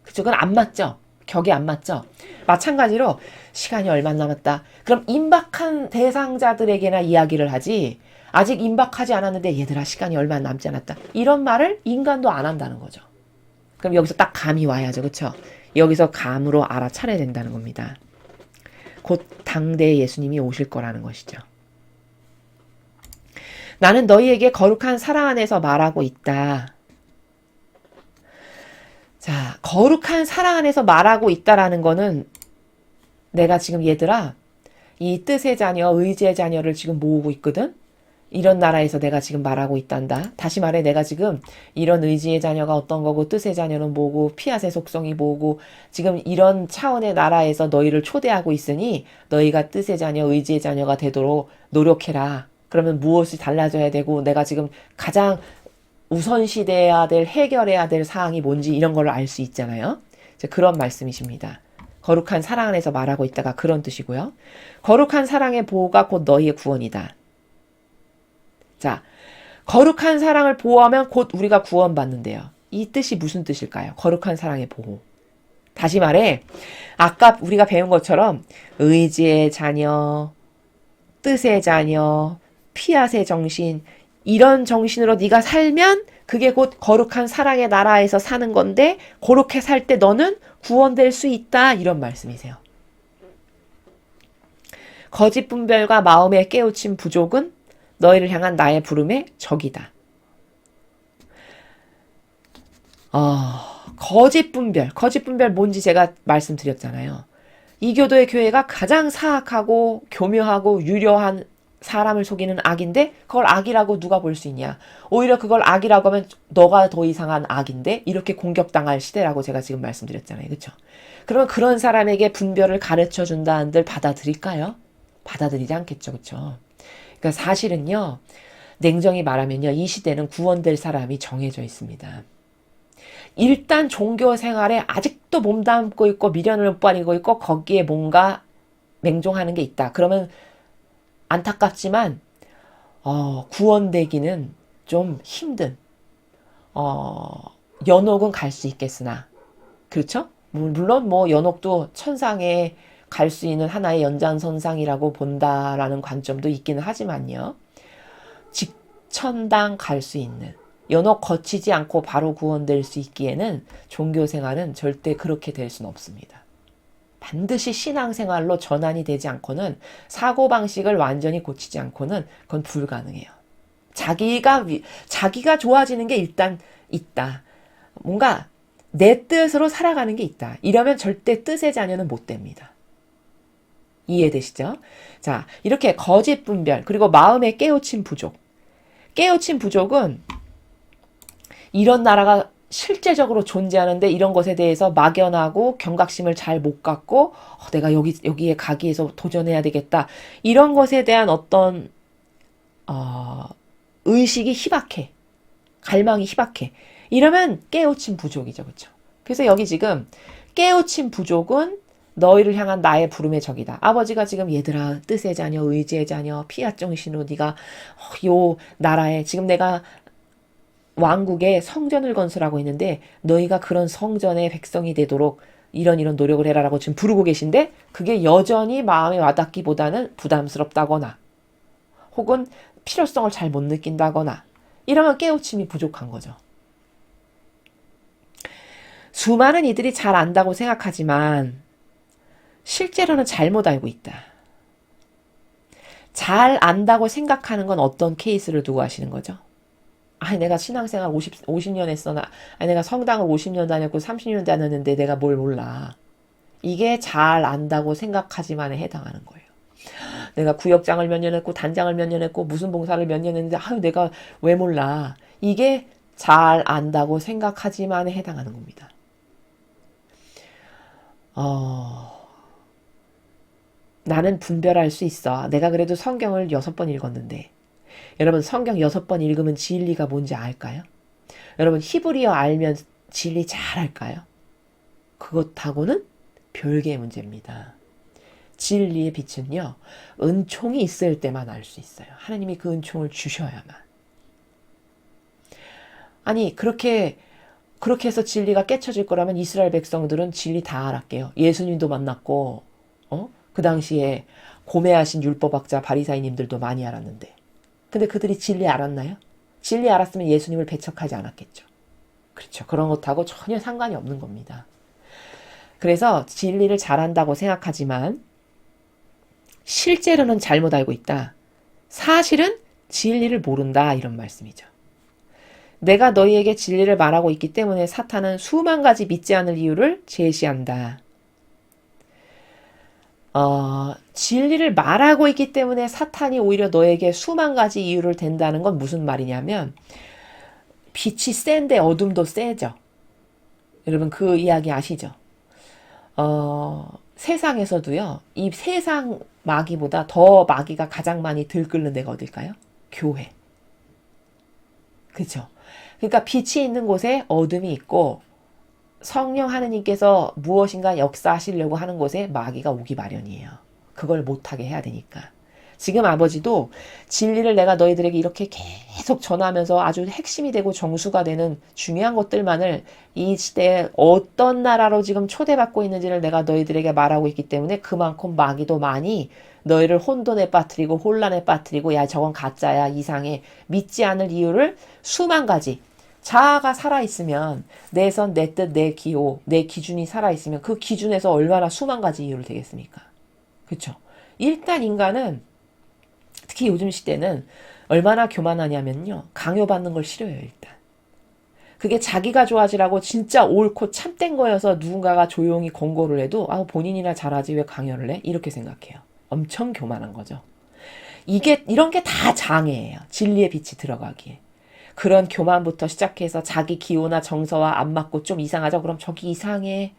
그쵸? 그건 안 맞죠? 격이 안 맞죠? 마찬가지로 시간이 얼마 남았다. 그럼 임박한 대상자들에게나 이야기를 하지 아직 임박하지 않았는데 얘들아 시간이 얼마 남지 않았다. 이런 말을 인간도 안 한다는 거죠. 그럼 여기서 딱 감이 와야죠. 그쵸? 여기서 감으로 알아차려야 된다는 겁니다. 곧 당대의 예수님이 오실 거라는 것이죠. 나는 너희에게 거룩한 사랑 안에서 말하고 있다. 자, 거룩한 사랑 안에서 말하고 있다라는 거는 내가 지금 얘들아, 이 뜻의 자녀, 의지의 자녀를 지금 모으고 있거든? 이런 나라에서 내가 지금 말하고 있단다. 다시 말해, 내가 지금 이런 의지의 자녀가 어떤 거고, 뜻의 자녀는 뭐고, 피앗의 속성이 뭐고, 지금 이런 차원의 나라에서 너희를 초대하고 있으니, 너희가 뜻의 자녀, 의지의 자녀가 되도록 노력해라. 그러면 무엇이 달라져야 되고, 내가 지금 가장 우선시돼야 될, 해결해야 될 사항이 뭔지 이런 걸 알 수 있잖아요. 그런 말씀이십니다. 거룩한 사랑 안에서 말하고 있다가 그런 뜻이고요. 거룩한 사랑의 보호가 곧 너희의 구원이다. 자, 거룩한 사랑을 보호하면 곧 우리가 구원받는데요. 이 뜻이 무슨 뜻일까요? 거룩한 사랑의 보호. 다시 말해, 아까 우리가 배운 것처럼 의지의 자녀, 뜻의 자녀, 피앗의 정신, 이런 정신으로 네가 살면 그게 곧 거룩한 사랑의 나라에서 사는 건데, 그렇게 살 때 너는 구원될 수 있다, 이런 말씀이세요. 거짓 분별과 마음의 깨우침 부족은 너희를 향한 나의 부름의 적이다. 거짓 분별 뭔지 제가 말씀드렸잖아요. 이 교도의 교회가 가장 사악하고 교묘하고 유려한 사람을 속이는 악인데 그걸 악이라고 누가 볼 수 있냐. 오히려 그걸 악이라고 하면 너가 더 이상한 악인데 이렇게 공격당할 시대라고 제가 지금 말씀드렸잖아요. 그렇죠? 그러면 그런 사람에게 분별을 가르쳐 준다 한들 받아들일까요? 받아들이지 않겠죠. 그렇죠? 그러니까 사실은요. 냉정히 말하면요. 이 시대는 구원될 사람이 정해져 있습니다. 일단 종교 생활에 아직도 몸담고 있고 미련을 못 버리고 있고 거기에 뭔가 맹종하는 게 있다. 그러면 안타깝지만 구원되기는 좀 힘든 연옥은 갈 수 있겠으나 그렇죠? 물론 뭐 연옥도 천상에 갈 수 있는 하나의 연장선상이라고 본다라는 관점도 있기는 하지만요. 직천당 갈 수 있는 연옥 거치지 않고 바로 구원될 수 있기에는 종교생활은 절대 그렇게 될 수는 없습니다. 반드시 신앙생활로 전환이 되지 않고는 사고방식을 완전히 고치지 않고는 그건 불가능해요. 자기가 좋아지는 게 일단 있다. 뭔가 내 뜻으로 살아가는 게 있다. 이러면 절대 뜻의 자녀는 못 됩니다. 이해되시죠? 자, 이렇게 거짓 분별 그리고 마음의 깨우침 부족. 깨우침 부족은 이런 나라가 실제적으로 존재하는데 이런 것에 대해서 막연하고 경각심을 잘 못 갖고 내가 여기에 가기 위해서 도전해야 되겠다. 이런 것에 대한 어떤 의식이 희박해. 갈망이 희박해. 이러면 깨우침 부족이죠. 그렇죠? 그래서 여기 지금 깨우침 부족은 너희를 향한 나의 부름의 적이다. 아버지가 지금 얘들아 뜻의 자녀, 의지의 자녀, 피앗 정신으로 네가 요 나라에 지금 내가 왕국에 성전을 건설하고 있는데 너희가 그런 성전의 백성이 되도록 이런 노력을 해라라고 지금 부르고 계신데 그게 여전히 마음에 와닿기보다는 부담스럽다거나 혹은 필요성을 잘 못 느낀다거나 이러면 깨우침이 부족한 거죠. 수많은 이들이 잘 안다고 생각하지만 실제로는 잘못 알고 있다. 잘 안다고 생각하는 건 어떤 케이스를 두고 하시는 거죠? 아니 내가 신앙생활 50년 했어. 아니 내가 성당을 50년 다녔고 30년 다녔는데 내가 뭘 몰라. 이게 잘 안다고 생각하지만에 해당하는 거예요. 내가 구역장을 몇 년 했고 단장을 몇 년 했고 무슨 봉사를 몇 년 했는데 아유 내가 왜 몰라. 이게 잘 안다고 생각하지만에 해당하는 겁니다. 나는 분별할 수 있어. 내가 그래도 성경을 6번 읽었는데 여러분 성경 6번 읽으면 진리가 뭔지 알까요? 여러분 히브리어 알면 진리 잘 알까요? 그것하고는 별개의 문제입니다. 진리의 빛은요. 은총이 있을 때만 알 수 있어요. 하나님이 그 은총을 주셔야만. 아니 그렇게 해서 진리가 깨쳐질 거라면 이스라엘 백성들은 진리 다 알았게요. 예수님도 만났고 그 당시에 고매하신 율법학자 바리사이님들도 많이 알았는데 근데 그들이 진리 알았나요? 진리 알았으면 예수님을 배척하지 않았겠죠. 그렇죠. 그런 것하고 전혀 상관이 없는 겁니다. 그래서 진리를 잘한다고 생각하지만 실제로는 잘못 알고 있다. 사실은 진리를 모른다 이런 말씀이죠. 내가 너희에게 진리를 말하고 있기 때문에 사탄은 수만 가지 믿지 않을 이유를 제시한다. 진리를 말하고 있기 때문에 사탄이 오히려 너에게 수만 가지 이유를 댄다는 건 무슨 말이냐면 빛이 센데 어둠도 세죠. 여러분 그 이야기 아시죠? 세상에서도요. 이 세상 마귀보다 더 마귀가 가장 많이 들끓는 데가 어딜까요? 교회. 그렇죠? 그러니까 빛이 있는 곳에 어둠이 있고 성령 하느님께서 무엇인가 역사하시려고 하는 곳에 마귀가 오기 마련이에요. 그걸 못하게 해야 되니까. 지금 아버지도 진리를 내가 너희들에게 이렇게 계속 전하면서 아주 핵심이 되고 정수가 되는 중요한 것들만을 이 시대에 어떤 나라로 지금 초대받고 있는지를 내가 너희들에게 말하고 있기 때문에 그만큼 마귀도 많이 너희를 혼돈에 빠뜨리고 혼란에 빠뜨리고 야 저건 가짜야 이상해 믿지 않을 이유를 수만 가지 자아가 살아있으면 내 선, 내 뜻, 내 기호, 내 기준이 살아있으면 그 기준에서 얼마나 수만 가지 이유를 되겠습니까? 그렇죠? 일단 인간은 특히 요즘 시대는 얼마나 교만하냐면요. 강요받는 걸 싫어해요, 일단. 그게 자기가 좋아지라고 진짜 옳고 참된 거여서 누군가가 조용히 권고를 해도 본인이나 잘하지 왜 강요를 해? 이렇게 생각해요. 엄청 교만한 거죠. 이런 게 다 장애예요. 진리의 빛이 들어가기에. 그런 교만부터 시작해서 자기 기호나 정서와 안 맞고 좀 이상하죠? 그럼 저기 이상해.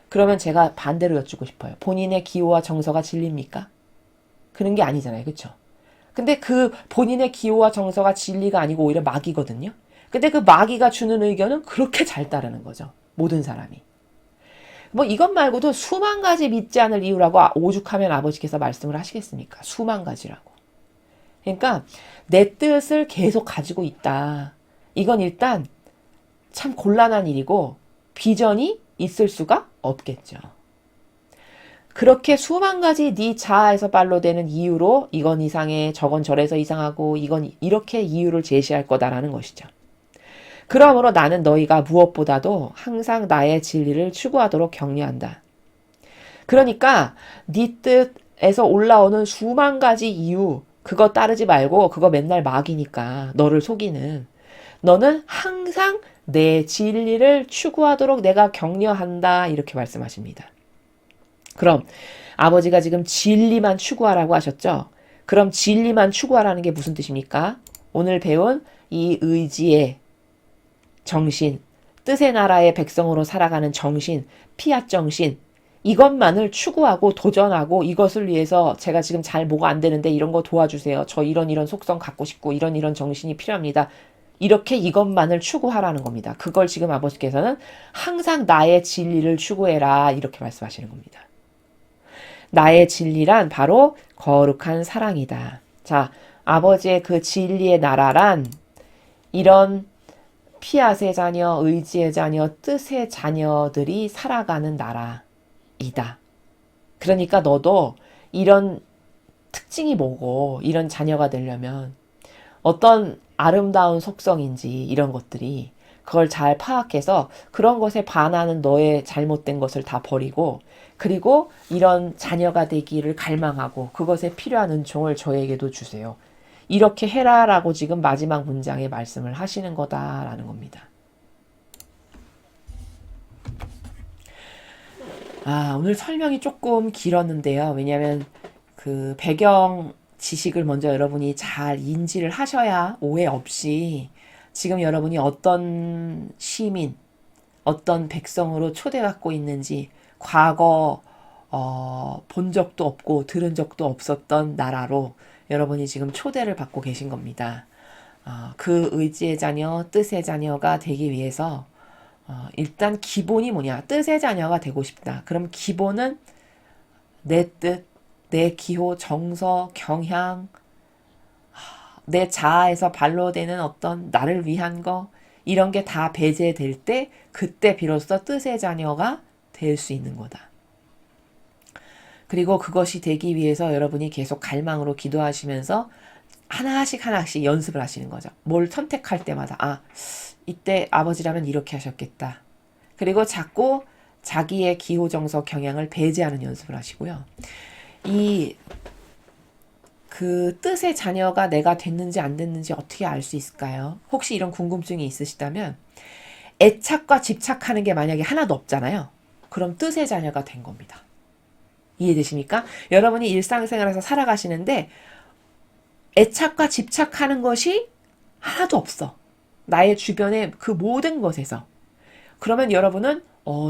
그러면 제가 반대로 여쭙고 싶어요. 본인의 기호와 정서가 진리입니까? 그런 게 아니잖아요. 그렇죠? 근데 그 본인의 기호와 정서가 진리가 아니고 오히려 마귀거든요. 근데 그 마귀가 주는 의견은 그렇게 잘 따르는 거죠. 모든 사람이. 뭐 이것 말고도 수만 가지 믿지 않을 이유라고 오죽하면 아버지께서 말씀을 하시겠습니까? 수만 가지라고. 그러니까 내 뜻을 계속 가지고 있다. 이건 일단 참 곤란한 일이고 비전이 있을 수가 없겠죠. 그렇게 수만 가지 네 자아에서 발로되는 이유로 이건 이상해, 저건 저래서 이상하고 이건 이렇게 이유를 제시할 거다라는 것이죠. 그러므로 나는 너희가 무엇보다도 항상 나의 진리를 추구하도록 격려한다. 그러니까 네 뜻에서 올라오는 수만 가지 이유 그거 따르지 말고 그거 맨날 마귀니까 너를 속이는 너는 항상 내 진리를 추구하도록 내가 격려한다 이렇게 말씀하십니다. 그럼 아버지가 지금 진리만 추구하라고 하셨죠? 그럼 진리만 추구하라는 게 무슨 뜻입니까? 오늘 배운 이 의지의 정신, 뜻의 나라의 백성으로 살아가는 정신, 피앗 정신, 이것만을 추구하고 도전하고 이것을 위해서 제가 지금 잘 뭐가 안 되는데 이런 거 도와주세요. 저 이런 속성 갖고 싶고 이런 정신이 필요합니다. 이렇게 이것만을 추구하라는 겁니다. 그걸 지금 아버지께서는 항상 나의 진리를 추구해라 이렇게 말씀하시는 겁니다. 나의 진리란 바로 거룩한 사랑이다. 자, 아버지의 그 진리의 나라란 이런 피앗의 자녀, 의지의 자녀, 뜻의 자녀들이 살아가는 나라이다. 그러니까 너도 이런 특징이 뭐고 이런 자녀가 되려면 어떤 아름다운 속성인지 이런 것들이 그걸 잘 파악해서 그런 것에 반하는 너의 잘못된 것을 다 버리고 그리고 이런 자녀가 되기를 갈망하고 그것에 필요한 은총을 저에게도 주세요. 이렇게 해라라고 지금 마지막 문장에 말씀을 하시는 거다라는 겁니다. 오늘 설명이 조금 길었는데요. 왜냐하면 그 배경 지식을 먼저 여러분이 잘 인지를 하셔야 오해 없이 지금 여러분이 어떤 시민, 어떤 백성으로 초대받고 있는지 과거 본 적도 없고 들은 적도 없었던 나라로 여러분이 지금 초대를 받고 계신 겁니다. 그 의지의 자녀, 뜻의 자녀가 되기 위해서 일단 기본이 뭐냐? 뜻의 자녀가 되고 싶다. 그럼 기본은 내 뜻, 내 기호, 정서, 경향, 내 자아에서 발로되는 어떤 나를 위한 거 이런 게 다 배제될 때 그때 비로소 뜻의 자녀가 될 수 있는 거다. 그리고 그것이 되기 위해서 여러분이 계속 갈망으로 기도하시면서 하나씩 연습을 하시는 거죠. 뭘 선택할 때마다 이때 아버지라면 이렇게 하셨겠다. 그리고 자꾸 자기의 기호, 정서, 경향을 배제하는 연습을 하시고요. 그 뜻의 자녀가 내가 됐는지 안 됐는지 어떻게 알 수 있을까요? 혹시 이런 궁금증이 있으시다면 애착과 집착하는 게 만약에 하나도 없잖아요. 그럼 뜻의 자녀가 된 겁니다. 이해되십니까? 여러분이 일상생활에서 살아가시는데 애착과 집착하는 것이 하나도 없어. 나의 주변의 그 모든 것에서. 그러면 여러분은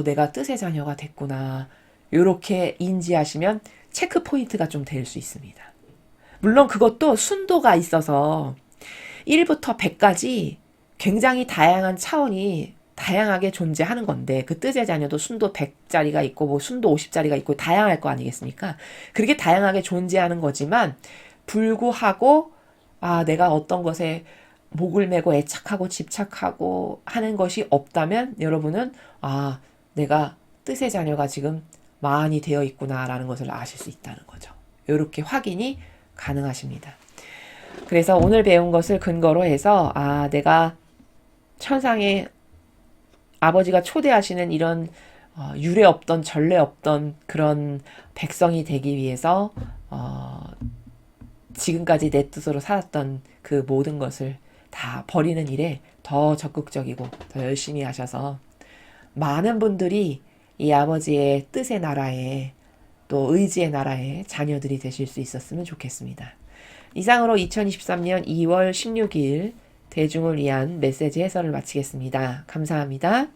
내가 뜻의 자녀가 됐구나. 이렇게 인지하시면 체크 포인트가 좀 될 수 있습니다. 물론 그것도 순도가 있어서 1부터 100까지 굉장히 다양한 차원이 다양하게 존재하는 건데 그 뜻의 자녀도 순도 100짜리가 있고 뭐 순도 50짜리가 있고 다양할 거 아니겠습니까? 그렇게 다양하게 존재하는 거지만 불구하고 내가 어떤 것에 목을 메고 애착하고 집착하고 하는 것이 없다면 여러분은 내가 뜻의 자녀가 지금 많이 되어 있구나라는 것을 아실 수 있다는 거죠. 이렇게 확인이 가능하십니다. 그래서 오늘 배운 것을 근거로 해서 내가 천상에 아버지가 초대하시는 이런 유례 없던 전례 없던 그런 백성이 되기 위해서 지금까지 내 뜻으로 살았던 그 모든 것을 다 버리는 일에 더 적극적이고 더 열심히 하셔서 많은 분들이 이 아버지의 뜻의 나라에 또 의지의 나라의 자녀들이 되실 수 있었으면 좋겠습니다. 이상으로 2023년 2월 16일 대중을 위한 메시지 해설을 마치겠습니다. 감사합니다.